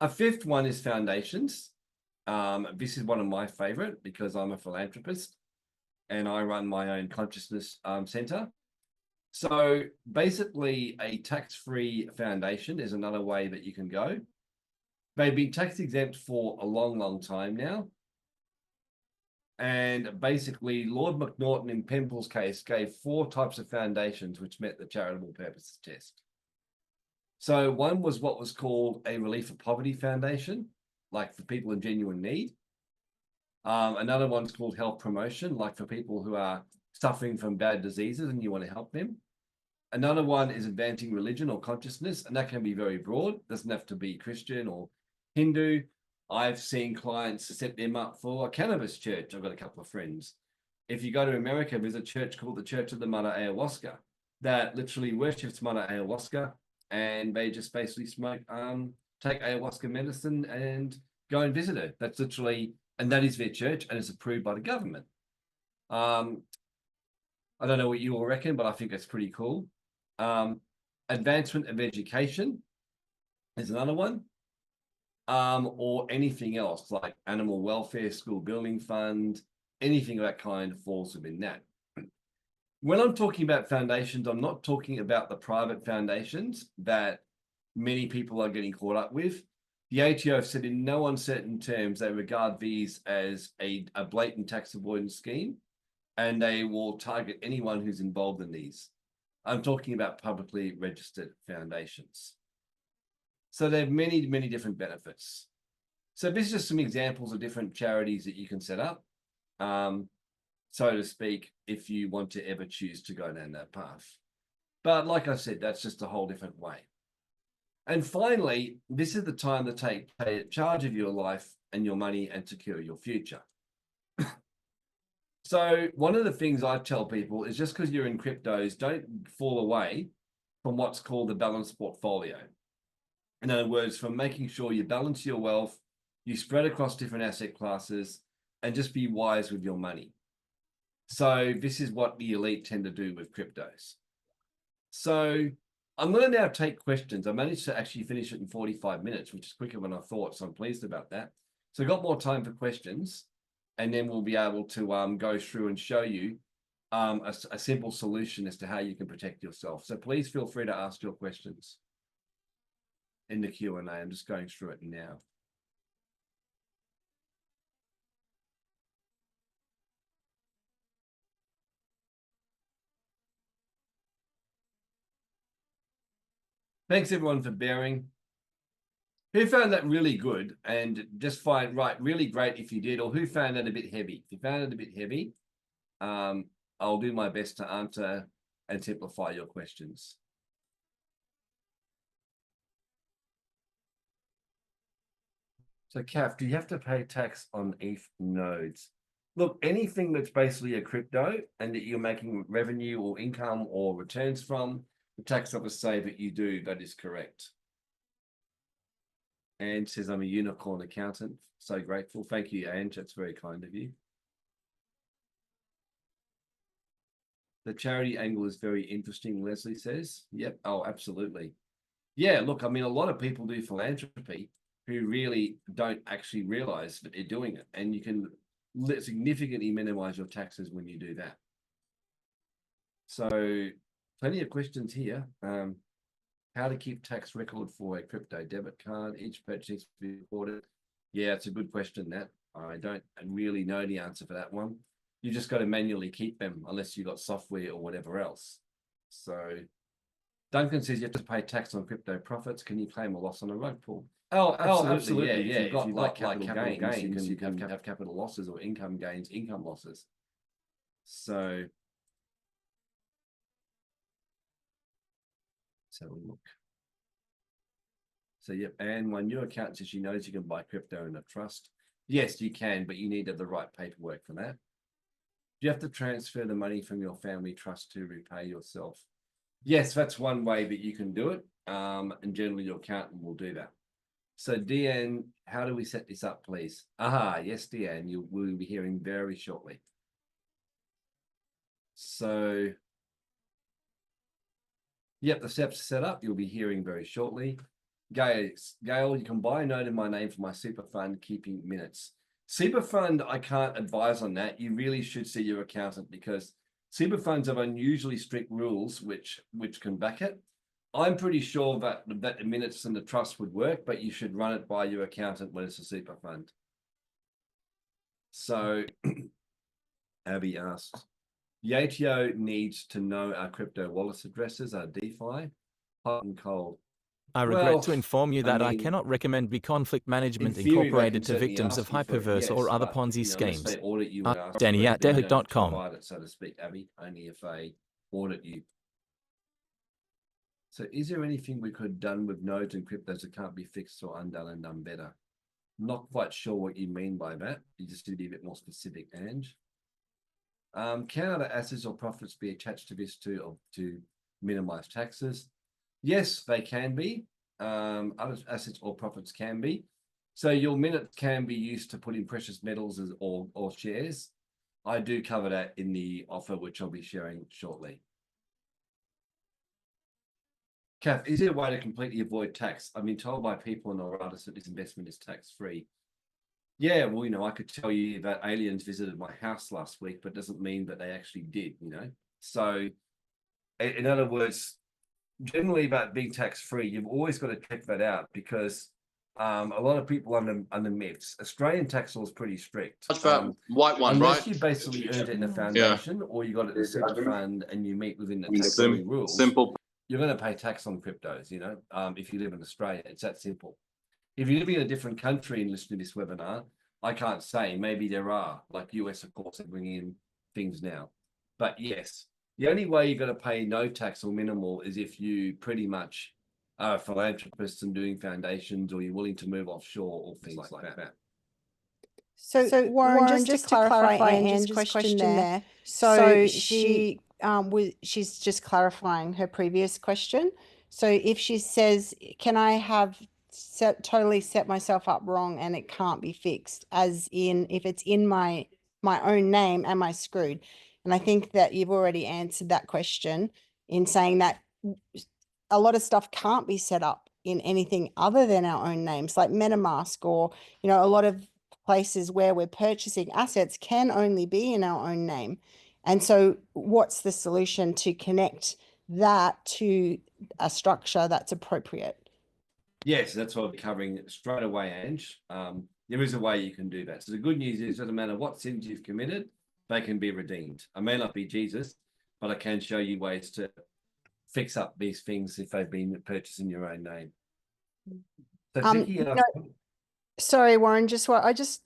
A fifth one is foundations. This is one of my favorite because I'm a philanthropist and I run my own consciousness center. So basically a tax-free foundation is another way that you can go. They've been tax exempt for a long, long time now. And basically, Lord McNaughton in Pemple's case gave 4 types of foundations which met the charitable purposes test. So one was what was called a relief of poverty foundation, like for people in genuine need. Another one's called health promotion, like for people who are suffering from bad diseases and you want to help them. Another one is advancing religion or consciousness, and that can be very broad. It doesn't have to be Christian or Hindu. I've seen clients set them up for a cannabis church. I've got a couple of friends. If you go to America, there's a church called the Church of the Mother Ayahuasca that literally worships Mother Ayahuasca, and they just basically take ayahuasca medicine and go and visit her. That's literally, and that is their church, and it's approved by the government. I don't know what you all reckon, but I think that's pretty cool. Advancement of education is another one. Or anything else like animal welfare, school building fund, anything of that kind falls within that. When I'm talking about foundations, I'm not talking about the private foundations that many people are getting caught up with. The ATO have said in no uncertain terms they regard these as a blatant tax avoidance scheme, and they will target anyone who's involved in these. I'm talking about publicly registered foundations. So they have many, many different benefits. So this is just some examples of different charities that you can set up, so to speak, if you want to ever choose to go down that path. But like I said, that's just a whole different way. And finally, this is the time to take charge of your life and your money and secure your future. So one of the things I tell people is just because you're in cryptos, don't fall away from what's called the balanced portfolio. In other words, from making sure you balance your wealth, you spread across different asset classes, and just be wise with your money. So this is what the elite tend to do with cryptos. So I'm going to now take questions. I managed to actually finish it in 45 minutes, which is quicker than I thought, so I'm pleased about that. So I've got more time for questions, and then we'll be able to go through and show you a simple solution as to how you can protect yourself. So please feel free to ask your questions in the Q&A. I'm just going through it now. Thanks everyone for bearing. Who found that really good and just find really great if you did, or who found that a bit heavy? If you found it a bit heavy, I'll do my best to answer and simplify your questions. So Kath, do you have to pay tax on ETH nodes? Look, anything that's basically a crypto and that you're making revenue or income or returns from, the tax office say that you do, that is correct. Ange says, I'm a unicorn accountant. So grateful. Thank you, Ange. That's very kind of you. The charity angle is very interesting, Leslie says. Yep. Oh, absolutely. Yeah, look, I mean, a lot of people do philanthropy who really don't actually realize that they're doing it. And you can significantly minimize your taxes when you do that. So plenty of questions here. How to keep tax record for a crypto debit card. Each purchase needs to be reported. Yeah, it's a good question, Nat. I don't really know the answer for that one. You just got to manually keep them unless you've got software or whatever else. So Duncan says you have to pay tax on crypto profits. Can you claim a loss on a rug pull? Oh, absolutely. Yeah. If you've got capital gains, you can have capital losses, or income gains, income losses. So let's have a look. So yep, and when your accountant says she knows you can buy crypto in a trust. Yes, you can, but you need to have the right paperwork for that. Do you have to transfer the money from your family trust to repay yourself? Yes, that's one way that you can do it. And generally your accountant will do that. So Deanne, how do we set this up, please? Yes, Deanne, you will be hearing very shortly. So, yep, the steps are set up. You'll be hearing very shortly. Gail, you can buy a note in my name for my super fund keeping minutes. Super fund, I can't advise on that. You really should see your accountant because super funds have unusually strict rules which can back it. I'm pretty sure that the minutes and the trust would work, but you should run it by your accountant when it's a super fund. So Abby asks, the ATO needs to know our crypto wallet addresses, our DeFi, hot and cold. I regret to inform you that I cannot recommend Conflict Management Incorporated to victims of Hyperverse or other Ponzi schemes. Ask Danny at dehek.com. So to speak, Abby, only if they audit you. So is there anything we could have done with nodes and cryptos that can't be fixed or undone and done better? Not quite sure what you mean by that. You just need to be a bit more specific, Ange. Can other assets or profits be attached to this to minimize taxes? Yes, they can be. Other assets or profits can be. So your minutes can be used to put in precious metals or shares. I do cover that in the offer, which I'll be sharing shortly. Kath, is there a way to completely avoid tax? I've been told by people in Auratus that this investment is tax-free. Yeah, well, you know, I could tell you that aliens visited my house last week, but doesn't mean that they actually did, you know? So in other words, generally about being tax-free, you've always got to check that out because a lot of people under myths. Australian tax law is pretty strict. That's that white one, unless right? you basically earned it in a foundation or you got it in a super fund and you meet within the tax rules. Simple. You're going to pay tax on cryptos, you know, if you live in Australia. It's that simple. If you're living in a different country and listening to this webinar, I can't say. Maybe there are, like US, of course, they're bringing in things now. But yes, the only way you're going to pay no tax or minimal is if you pretty much are a philanthropist and doing foundations or you're willing to move offshore or things like that. So Warren, just to clarify Ange's question there. So she's just clarifying her previous question. So if she says, can I have totally set myself up wrong and it can't be fixed, as in if it's in my own name, am I screwed? And I think that you've already answered that question in saying that a lot of stuff can't be set up in anything other than our own names, like MetaMask, or, you know, a lot of places where we're purchasing assets can only be in our own name. And so what's the solution to connect that to a structure that's appropriate? Yes, that's what we're covering straight away, Ange. There is a way you can do that. So the good news is, it doesn't matter what sins you've committed, they can be redeemed. I may not be Jesus, but I can show you ways to fix up these things if they've been purchased in your own name. So Vicky, sorry, Warren, I just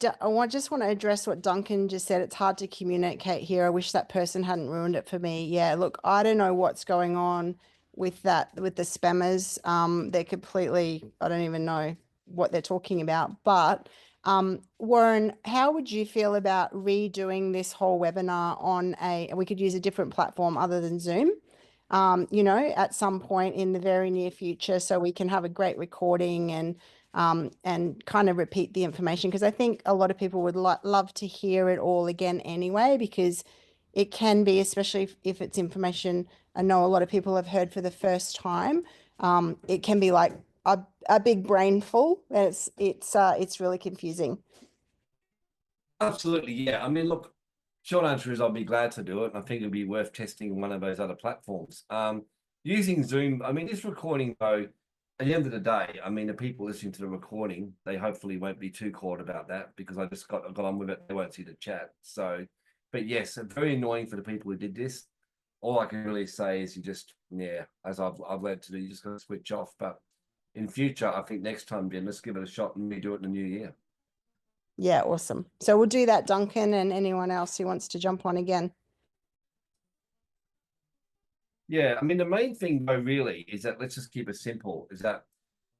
want to address what Duncan just said. It's hard to communicate here. I wish that person hadn't ruined it for me. Yeah, look, I don't know what's going on with that, with the spammers. They're completely, I don't even know what they're talking about. But Warren, how would you feel about redoing this whole webinar on we could use a different platform other than Zoom, you know, at some point in the very near future, so we can have a great recording and and kind of repeat the information, because I think a lot of people would love to hear it all again anyway, because it can be, especially if it's information I know a lot of people have heard for the first time, it can be like a big brain full. It's really confusing. Absolutely, yeah. I mean, look, short answer is I'll be glad to do it. I think it'll be worth testing one of those other platforms. Using Zoom, I mean, this recording, though, at the end of the day, I mean, the people listening to the recording, they hopefully won't be too caught about that, because I just got on with it. They won't see the chat. So, but yes, very annoying for the people who did this. All I can really say is you just, yeah, as I've led to do, you just got to switch off. But in future, I think next time, Ben, let's give it a shot and we do it in the new year. Yeah, awesome. So we'll do that, Duncan, and anyone else who wants to jump on again. Yeah, I mean, the main thing, though, really, is that, let's just keep it simple, is that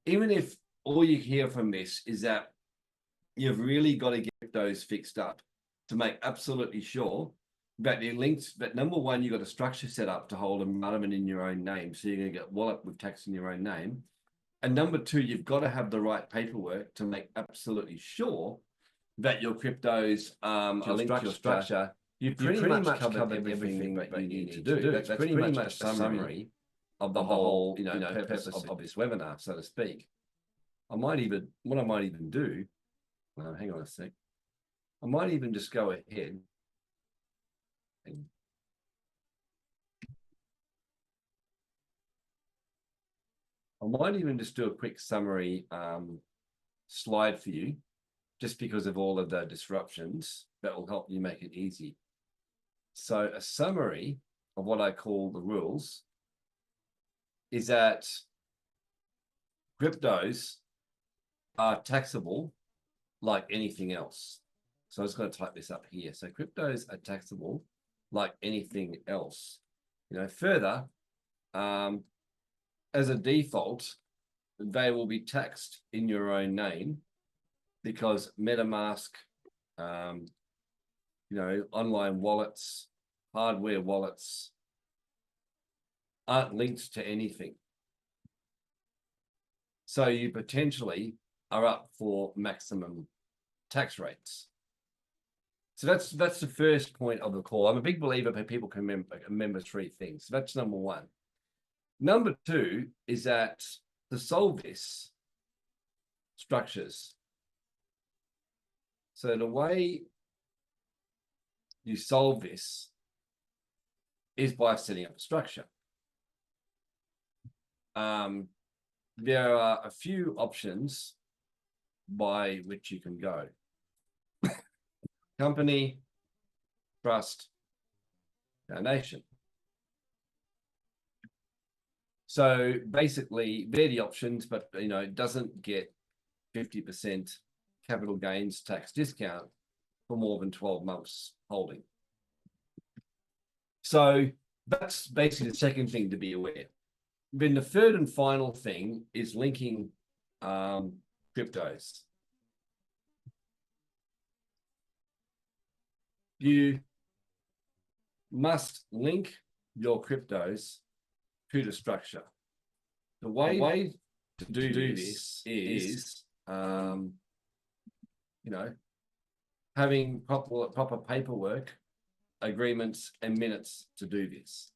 even if all you hear from this is that you've really got to get those fixed up to make absolutely sure that they're linked, that number one, you've got a structure set up to hold them relevant in your own name. So you're going to get wallet with tax in your own name. And number two, you've got to have the right paperwork to make absolutely sure that your cryptos are linked to your structure. You've pretty much covered everything that you need to do. That's pretty much a summary of the whole, purpose of this webinar, so to speak. What I might even do, hang on a sec. I might even just go ahead and I might even just do a quick summary slide for you, just because of all of the disruptions that will help you make it easy. So a summary of what I call the rules is that cryptos are taxable like anything else. So I'm just going to type this up here. So cryptos are taxable like anything else. Further, as a default, they will be taxed in your own name, because MetaMask, online wallets, hardware wallets aren't linked to anything. So you potentially are up for maximum tax rates. So that's the first point of the call. I'm a big believer that people can remember three things. So that's number one. Number two is that to solve this, structures. So the way you solve this is by setting up a structure. There are a few options by which you can go. Company, trust, foundation. So basically, they're the options, but it doesn't get 50% capital gains tax discount for more than 12 months holding. So that's basically the second thing to be aware. Then the third and final thing is linking cryptos. You must link your cryptos to the structure. The way to do this is having proper paperwork, agreements, and minutes to do this.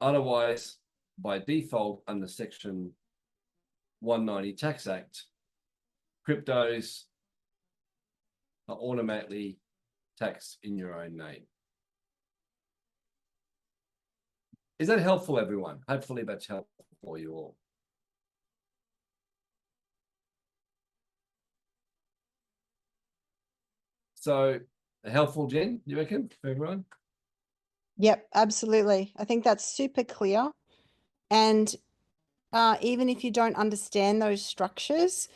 Otherwise, by default, under Section 190 Tax Act, cryptos are automatically taxed in your own name. Is that helpful, everyone? Hopefully that's helpful for you all. So helpful, Jen, you reckon, for everyone? Yep, absolutely. I think that's super clear. And even if you don't understand those structures,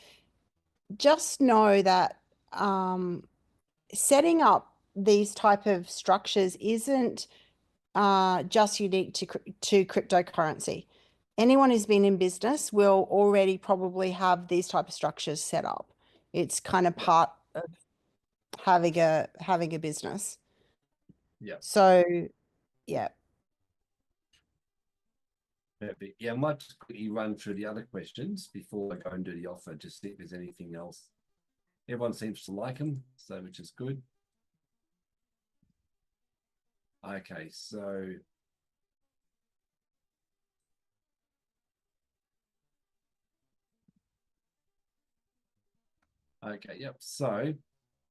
just know that setting up these type of structures isn't just unique to cryptocurrency. Anyone who's been in business will already probably have these type of structures set up. It's kind of part of having a business. Yeah. So, yeah. Perfect. Yeah, I might just quickly run through the other questions before I go and do the offer, just see if there's anything else. Everyone seems to like them, so which is good. Okay, so okay, yep. So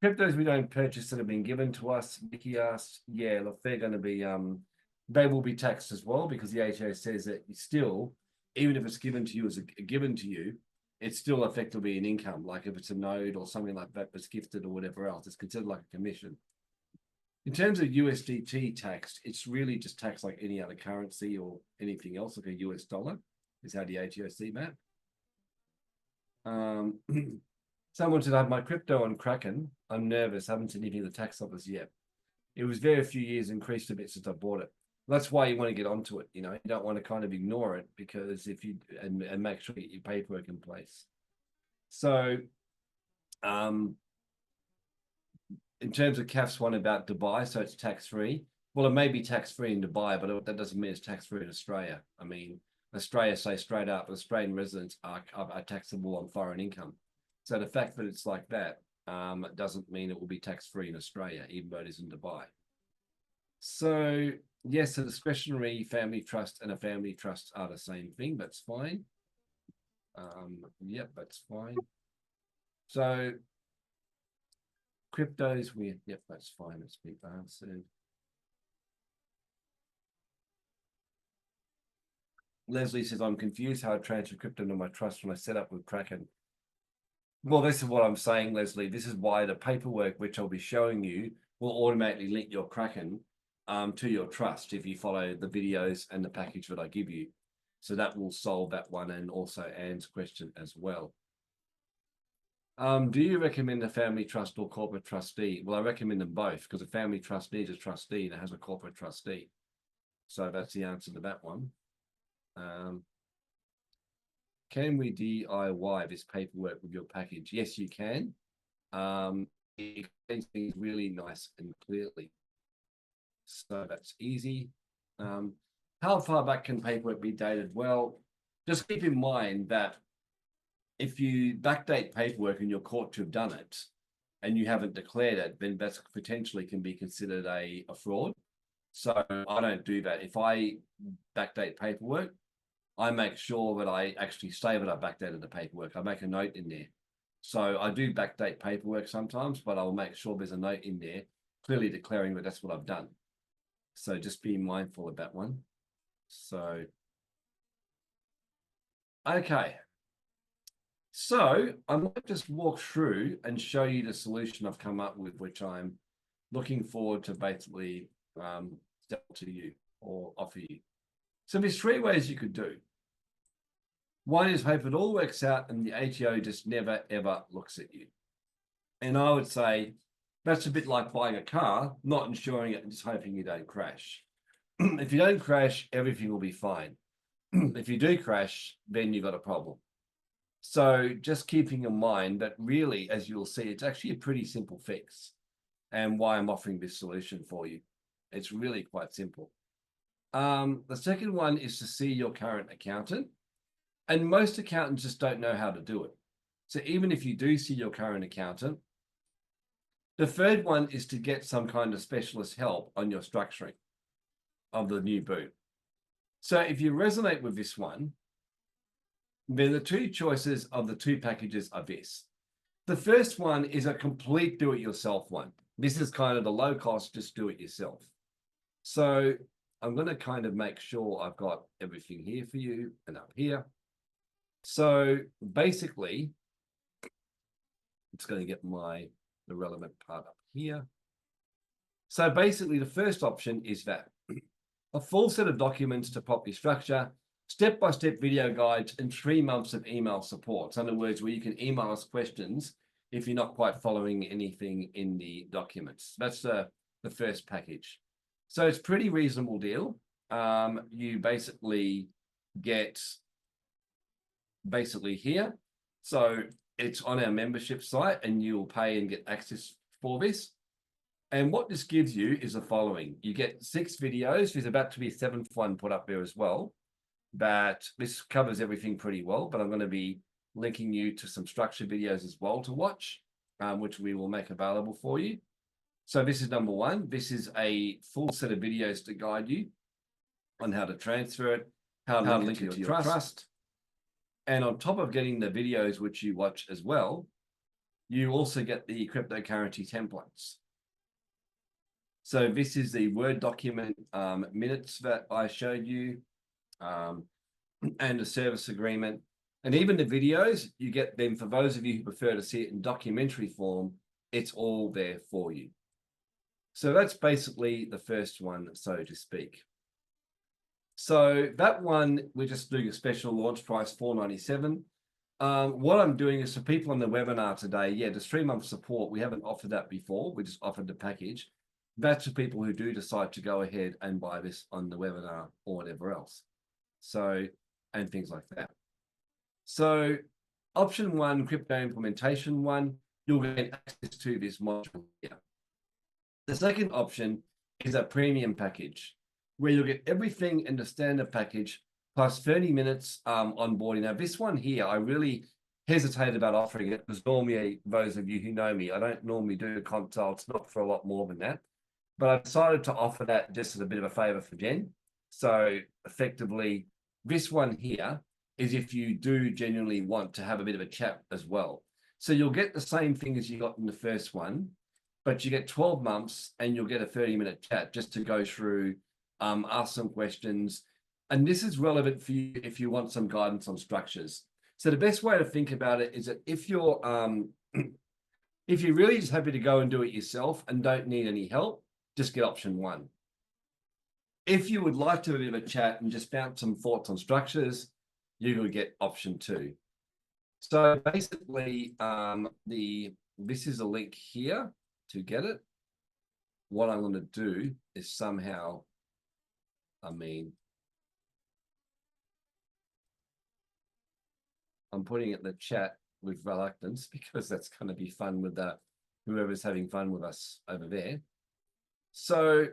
cryptos we don't purchase that have been given to us. Mickey asked, yeah, look, they're going to be they will be taxed as well, because the ATO says that still, even if it's given to you as given to you, it's still effectively an income. Like if it's a node or something like that that's gifted or whatever else, it's considered like a commission. In terms of USDT taxed, it's really just taxed like any other currency or anything else, like a US dollar, is how the ATO see that. Someone said, I have my crypto on Kraken. I'm nervous. Haven't seen anything of the tax office yet. It was very few years, increased a bit since I bought it. That's why you want to get onto it. You know, you don't want to kind of ignore it, because if you and make sure you get your paperwork in place. So, in terms of CAF's one about Dubai, so it's tax-free. Well, it may be tax-free in Dubai, but that doesn't mean it's tax-free in Australia. I mean, Australia say straight up, Australian residents are taxable on foreign income. So the fact that it's like that doesn't mean it will be tax-free in Australia, even though it is in Dubai. So yes, a discretionary family trust and a family trust are the same thing. That's fine. Yep, that's fine. So cryptos, yep, that's fine. It's been answered. Leslie says, I'm confused how I transfer crypto to my trust when I set up with Kraken. Well, this is what I'm saying, Leslie. This is why the paperwork, which I'll be showing you, will automatically link your Kraken to your trust if you follow the videos and the package that I give you. So that will solve that one, and also Anne's question as well. Do you recommend a family trust or corporate trustee? Well, I recommend them both, because a family trustee is a trustee that has a corporate trustee. So that's the answer to that one. Can we DIY this paperwork with your package? Yes, you can. It explains things really nice and clearly. So that's easy. How far back can paperwork be dated? Well, just keep in mind that if you backdate paperwork and you're caught to have done it and you haven't declared it, then that potentially can be considered a fraud. So I don't do that. If I backdate paperwork, I make sure that I actually say that I backdated the paperwork. I make a note in there. So I do backdate paperwork sometimes, but I'll make sure there's a note in there clearly declaring that that's what I've done. So just be mindful of that one. So, okay. So I might just walk through and show you the solution I've come up with, which I'm looking forward to basically sell to you or offer you. So there's three ways you could do. One is hope it all works out and the ATO just never, ever looks at you. And I would say that's a bit like buying a car, not insuring it and just hoping you don't crash. If you don't crash, everything will be fine. If you do crash, then you've got a problem. So just keeping in mind that really, as you'll see, it's actually a pretty simple fix, and why I'm offering this solution for you. It's really quite simple. The second one is to see your current accountant. And most accountants just don't know how to do it. So even if you do see your current accountant, the third one is to get some kind of specialist help on your structuring of the new boot. So if you resonate with this one, then the two choices of the two packages are this. The first one is a complete do-it-yourself one. This is kind of the low cost, just do it yourself. So I'm going to kind of make sure I've got everything here for you and up here. So basically, it's going to get the relevant part up here. So basically, the first option is that a full set of documents to properly structure, step-by-step video guides, and 3 months of email support. So in other words, where you can email us questions if you're not quite following anything in the documents. That's the first package. So it's a pretty reasonable deal. You basically get here. So it's on our membership site and you'll pay and get access for this. And what this gives you is the following. You get 6 videos. There's about to be a 7th one put up there as well. But this covers everything pretty well, but I'm going to be linking you to some structured videos as well to watch, which we will make available for you. So this is number one. This is a full set of videos to guide you on how to transfer it, how to link it to your trust. And on top of getting the videos which you watch as well, you also get the cryptocurrency templates. So this is the Word document minutes that I showed you, and the service agreement. And even the videos, you get them for those of you who prefer to see it in documentary form, it's all there for you. So that's basically the first one, so to speak. So that one, we're just doing a special launch price, $4.97. What I'm doing is for people on the webinar today, yeah, the 3-month support, we haven't offered that before. We just offered the package. That's for people who do decide to go ahead and buy this on the webinar or whatever else. So, and things like that. So option one, crypto implementation one, you'll get access to this module here. The second option is a premium package where you'll get everything in the standard package plus 30 minutes onboarding. Now, this one here, I really hesitated about offering it because normally, those of you who know me, I don't normally do the consults, not for a lot more than that. But I decided to offer that just as a bit of a favor for Jen. So effectively, this one here is if you do genuinely want to have a bit of a chat as well. So you'll get the same thing as you got in the first one, but you get 12 months and you'll get a 30-minute chat just to go through, ask some questions. And this is relevant for you if you want some guidance on structures. So the best way to think about it is that if you're really just happy to go and do it yourself and don't need any help, just get option one. If you would like to have a bit of a chat and just bounce some thoughts on structures, you will get option two. So basically, this is a link here to get it. What I'm going to do is somehow, I'm putting it in the chat with reluctance because that's going to be fun with whoever's having fun with us over there. So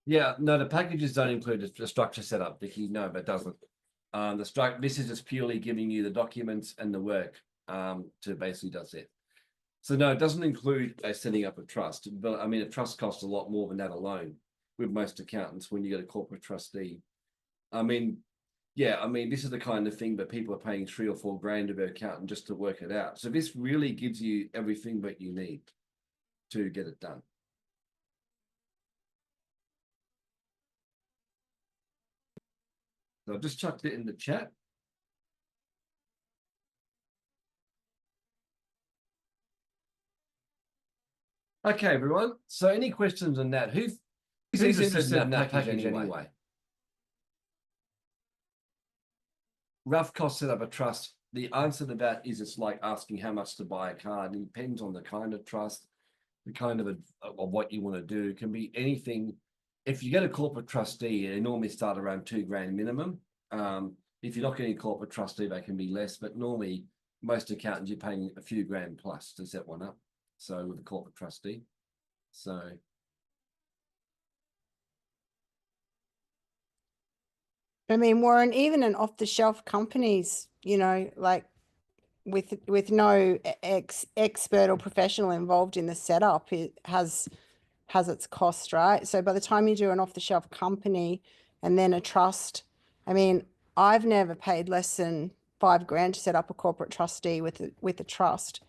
yeah, no, the packages don't include the structure setup, Vicky. No, but it doesn't. This is just purely giving you the documents and the work to basically does it. So no, it doesn't include setting up a trust. But I mean, a trust costs a lot more than that alone with most accountants when you get a corporate trustee. I mean, yeah, I mean, this is the kind of thing that people are paying $3 or $4 grand to their accountant just to work it out. So this really gives you everything that you need to get it done. So I've just chucked it in the chat. Okay, everyone. So any questions on that? Who's interested in that package anyway? Rough cost setup a trust. The answer to that is it's like asking how much to buy a car. It depends on the kind of trust, the kind of what you want to do. It can be anything. If you get a corporate trustee, they normally start around $2 grand minimum. If you're not getting a corporate trustee, they can be less, but normally most accountants, you're paying a few grand plus to set one up. So with a corporate trustee. So I mean, Warren, even an off-the-shelf companies, you know, like with no expert or professional involved in the setup, it has its cost, right? So by the time you do an off-the-shelf company and then a trust, I mean, I've never paid less than $5 grand to set up a corporate trustee with a trust.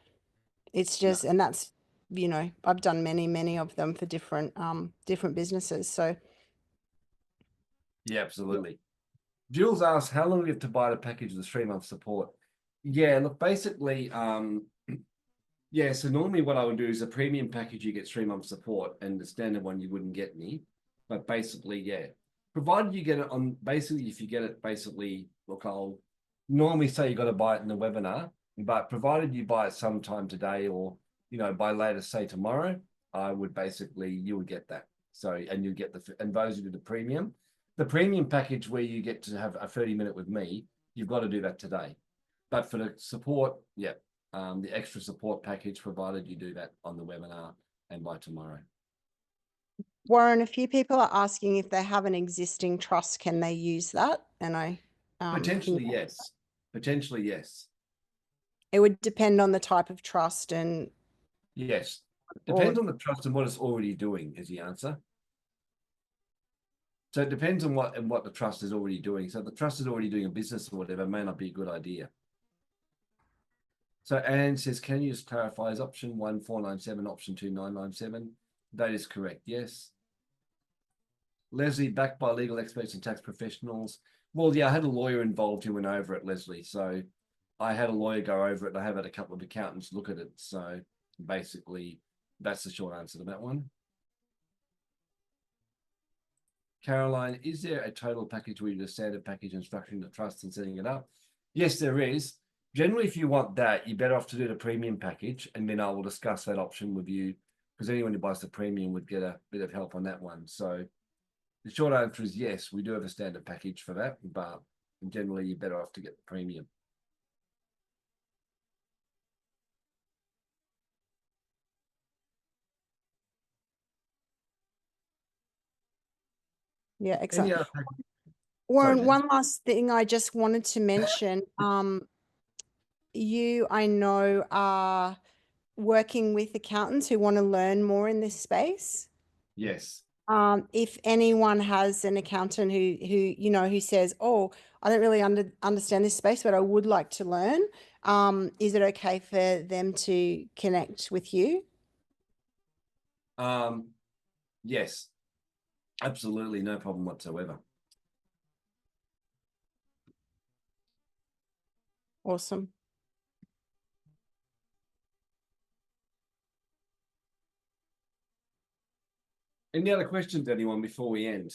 It's just, and that's, you know, I've done many of them for different businesses. So yeah, absolutely. Jules asks, how long do you have to buy the package with the 3-month support? Yeah, look, basically, yeah, so normally what I would do is a premium package, you get 3-month support, and the standard one, you wouldn't get any. But basically, yeah, provided you get it on, basically, if you get it, basically, look, I'll normally say you got to buy it in the webinar, but provided you buy it sometime today or, you know, by later, say tomorrow, I would basically, you would get that. So, and you get and those who do the premium package where you get to have a 30-minute with me, you've got to do that today. But for the support, yeah, the extra support package, provided you do that on the webinar and by tomorrow. Warren, a few people are asking if they have an existing trust, can they use that? And I Potentially, yes. Potentially, yes. It would depend on the type of trust and Yes. Depends on the trust and what it's already doing is the answer. So it depends on what the trust is already doing. So if the trust is already doing a business or whatever, it may not be a good idea. So Anne says, can you just clarify, is option 1 497, option 2 997? That is correct, yes. Leslie, backed by legal experts and tax professionals. Well, yeah, I had a lawyer involved who went over it, Leslie. So I had a lawyer go over it. I have had a couple of accountants look at it. So basically, that's the short answer to that one. Caroline, is there a total package where you do a standard package and structuring the trust and setting it up? Yes, there is. Generally, if you want that, you're better off to do the premium package, and then I will discuss that option with you, because anyone who buys the premium would get a bit of help on that one. So the short answer is yes, we do have a standard package for that, but generally you're better off to get the premium. yeah, excellent. Any other Warren, Sorry, one last thing I just wanted to mention. You, I know, are working with accountants who want to learn more in this space. Yes. If anyone has an accountant who says, oh, I don't really understand this space, but I would like to learn, is it okay for them to connect with you? Yes, absolutely, no problem whatsoever. Awesome. Any other questions, anyone, before we end?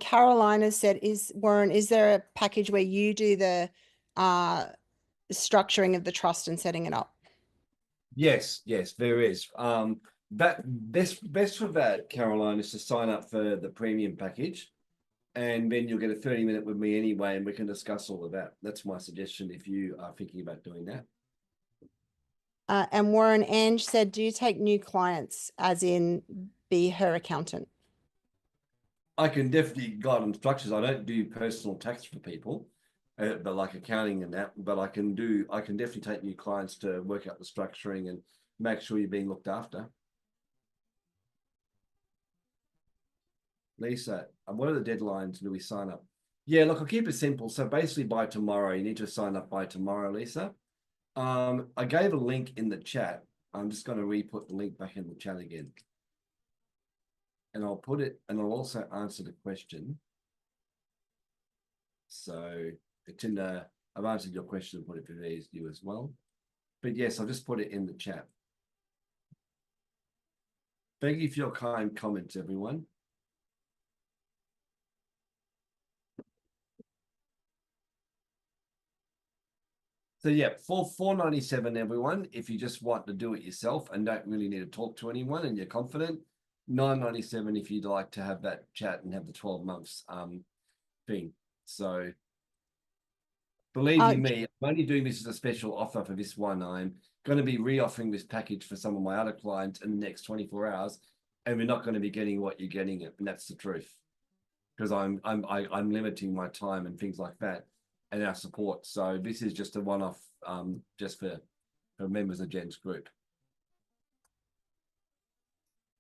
Carolina said, Warren, is there a package where you do the structuring of the trust and setting it up? Yes, there is. That best for that, Caroline, is to sign up for the premium package, and then you'll get a 30-minute with me anyway, and we can discuss all of that. That's my suggestion if you are thinking about doing that. And Warren, Ange said, do you take new clients, as in be her accountant? I can definitely guide on structures. I don't do personal tax for people, but like accounting and that. But I can definitely take new clients to work out the structuring and make sure you're being looked after. Lisa, what are the deadlines? Do we sign up? Yeah, look, I'll keep it simple. So basically by tomorrow, you need to sign up by tomorrow, Lisa. I gave a link in the chat. I'm just going to re-put the link back in the chat again. And I'll put it, and I'll also answer the question. So it's in the, I've answered your question and put it for you as well. But yes, I'll just put it in the chat. Thank you for your kind comments, everyone. So yeah, for $497, everyone, if you just want to do it yourself and don't really need to talk to anyone and you're confident, $997 if you'd like to have that chat and have the 12 months thing. So believe you me, I'm only doing this as a special offer for this one. I'm going to be re-offering this package for some of my other clients in the next 24 hours, and we're not going to be getting what you're getting, and that's the truth. Because I'm limiting my time and things like that and our support. So this is just a one-off just for members of Jen's group.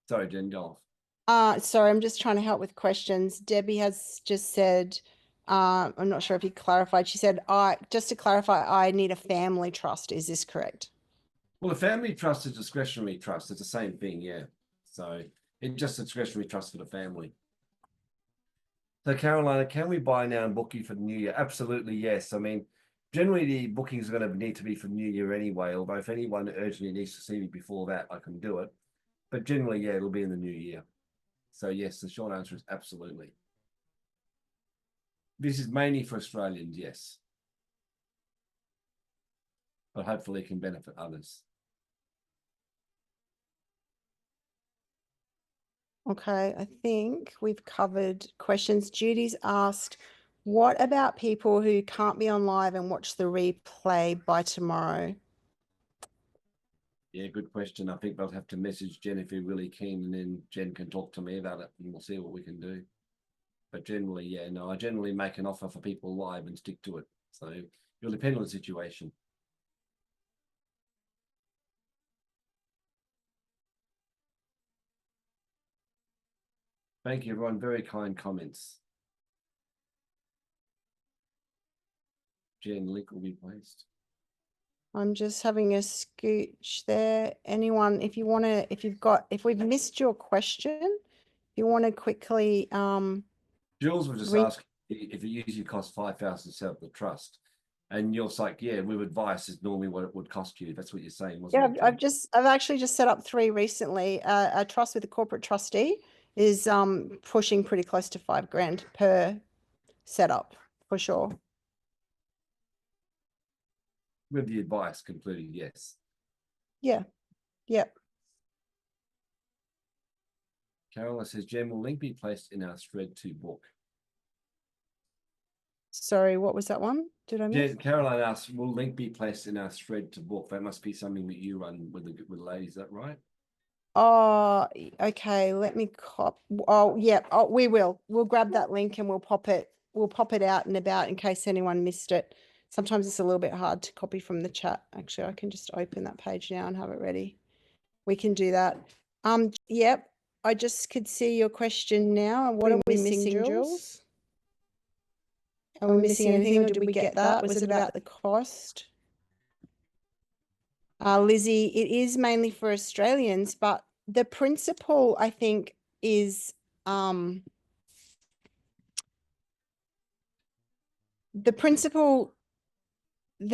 Sorry, Jen, go off. Sorry, I'm just trying to help with questions. Debbie has just said, I'm not sure if you clarified. She said, just to clarify, I need a family trust. Is this correct? Well, a family trust is discretionary trust. It's the same thing, yeah. So it's just a discretionary trust for the family. So Carolina, can we buy now and book you for the new year? Absolutely, yes. I mean, generally the bookings are going to need to be for New Year anyway, although if anyone urgently needs to see me before that, I can do it. But generally, yeah, it'll be in the new year. So yes, the short answer is absolutely. This is mainly for Australians, yes. but hopefully it can benefit others. Okay, I think we've covered questions. Judy's asked, what about people who can't be on live and watch the replay by tomorrow? Yeah, good question. I think they'll have to message Jen if you're really keen, and then Jen can talk to me about it and we'll see what we can do. But generally, yeah, no, I generally make an offer for people live and stick to it. So it'll depend on the situation. Thank you, everyone. Very kind comments. Jen, link will be placed. I'm just having a scooch there. Anyone, if we've missed your question, if you want to quickly, Jules was just asking if it usually costs $5,000 to set up the trust. And you're like, yeah, with advice is normally what it would cost you. That's what you're saying, wasn't it? I've actually just set up 3 recently. A trust with a corporate trustee is pushing pretty close to $5,000 per setup for sure. With the advice concluding, yes. Yeah. Yep. Carola says, Jen, will link be placed in our thread to book? Sorry, what was that one? Did I miss? Jen, Caroline asks, will link be placed in our thread to book? That must be something that you run with the ladies, is that right? Oh, okay. Let me oh, yeah. Oh, we will. We'll grab that link and we'll pop it out and about in case anyone missed it. Sometimes it's a little bit hard to copy from the chat. Actually, I can just open that page now and have it ready. We can do that. Yep. I just could see your question now. What are we missing, Jules? Are we missing anything, or did we get that? Was it about the cost? Lizzie, it is mainly for Australians, but the principle, I think, is the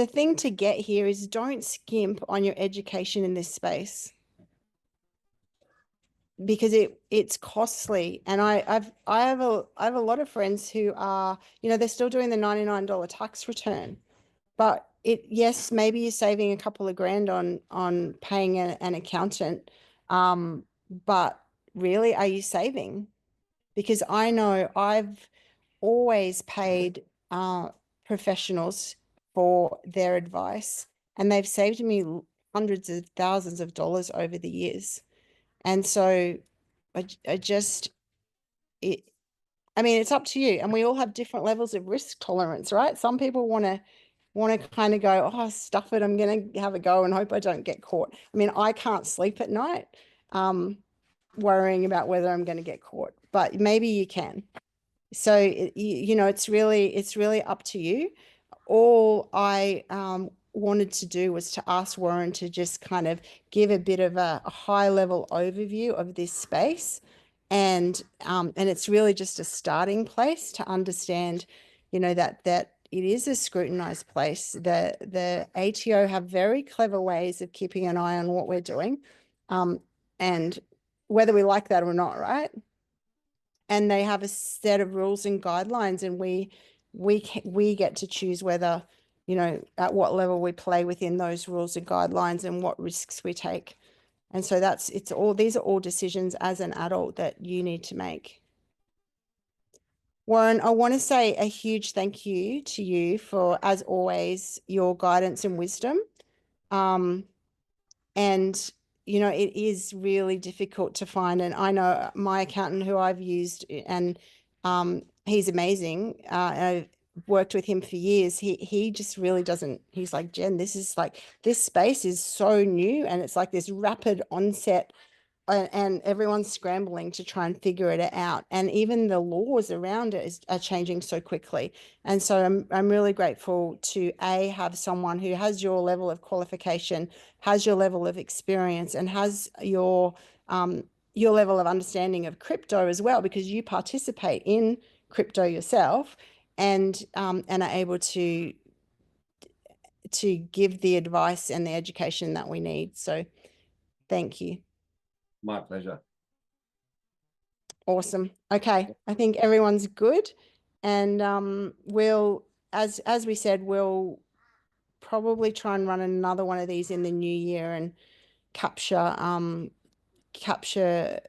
thing to get here is don't skimp on your education in this space, because it's costly. And I have a lot of friends who are, they're still doing the $99 tax return, but yes, maybe you're saving a couple of grand on paying an accountant, but really, are you saving? Because I know I've always paid professionals for their advice, and they've saved me hundreds of thousands of dollars over the years. And so it's up to you. And we all have different levels of risk tolerance, right? Some people want to kind of go, oh, stuff it, I'm going to have a go and hope I don't get caught. I mean, I can't sleep at night worrying about whether I'm going to get caught, but maybe you can. So, it's really up to you. All I wanted to do was to ask Warren to just kind of give a bit of a high level overview of this space. And it's really just a starting place to understand, that it is a scrutinized place. The ATO have very clever ways of keeping an eye on what we're doing, and whether we like that or not, right? And they have a set of rules and guidelines, and we get to choose whether, at what level we play within those rules and guidelines and what risks we take. And so these are all decisions as an adult that you need to make. Warren, I want to say a huge thank you to you for, as always, your guidance and wisdom. And, it is really difficult to find. And I know my accountant who I've used, and he's amazing. I've worked with him for years. He just really doesn't, he's like, Jen, this space is so new, and it's like this rapid onset, and everyone's scrambling to try and figure it out. And even the laws around it are changing so quickly. And so I'm really grateful to have someone who has your level of qualification, has your level of experience, and has your level of understanding of crypto as well, because you participate in crypto yourself, and are able to give the advice and the education that we need. So thank you. My pleasure. Awesome. Okay. I think everyone's good. And we'll, as we said, we'll probably try and run another one of these in the new year and capture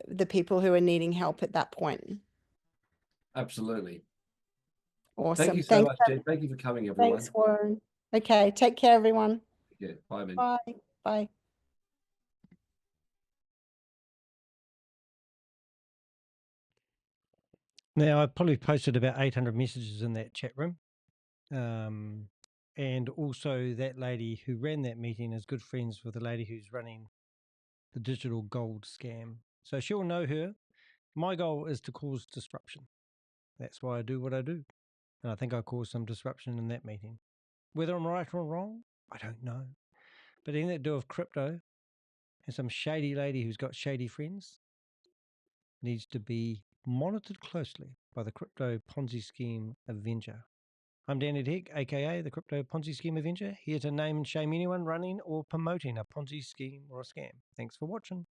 the people who are needing help at that point. Absolutely. Awesome. Thank you so much, Jen. Thank you for coming, everyone. Thanks, Warren. Okay, take care, everyone. Yeah, bye, man. Bye. Bye. Now, I probably posted about 800 messages in that chat room. And also that lady who ran that meeting is good friends with the lady who's running the digital gold scam. So she'll know her. My goal is to cause disruption. That's why I do what I do. And I think I caused some disruption in that meeting. Whether I'm right or wrong, I don't know. But anything to do with crypto and some shady lady who's got shady friends needs to be monitored closely by the Crypto Ponzi Scheme Avenger. I'm Danny de Hek, aka the Crypto Ponzi Scheme Avenger, here to name and shame anyone running or promoting a Ponzi scheme or a scam. Thanks for watching.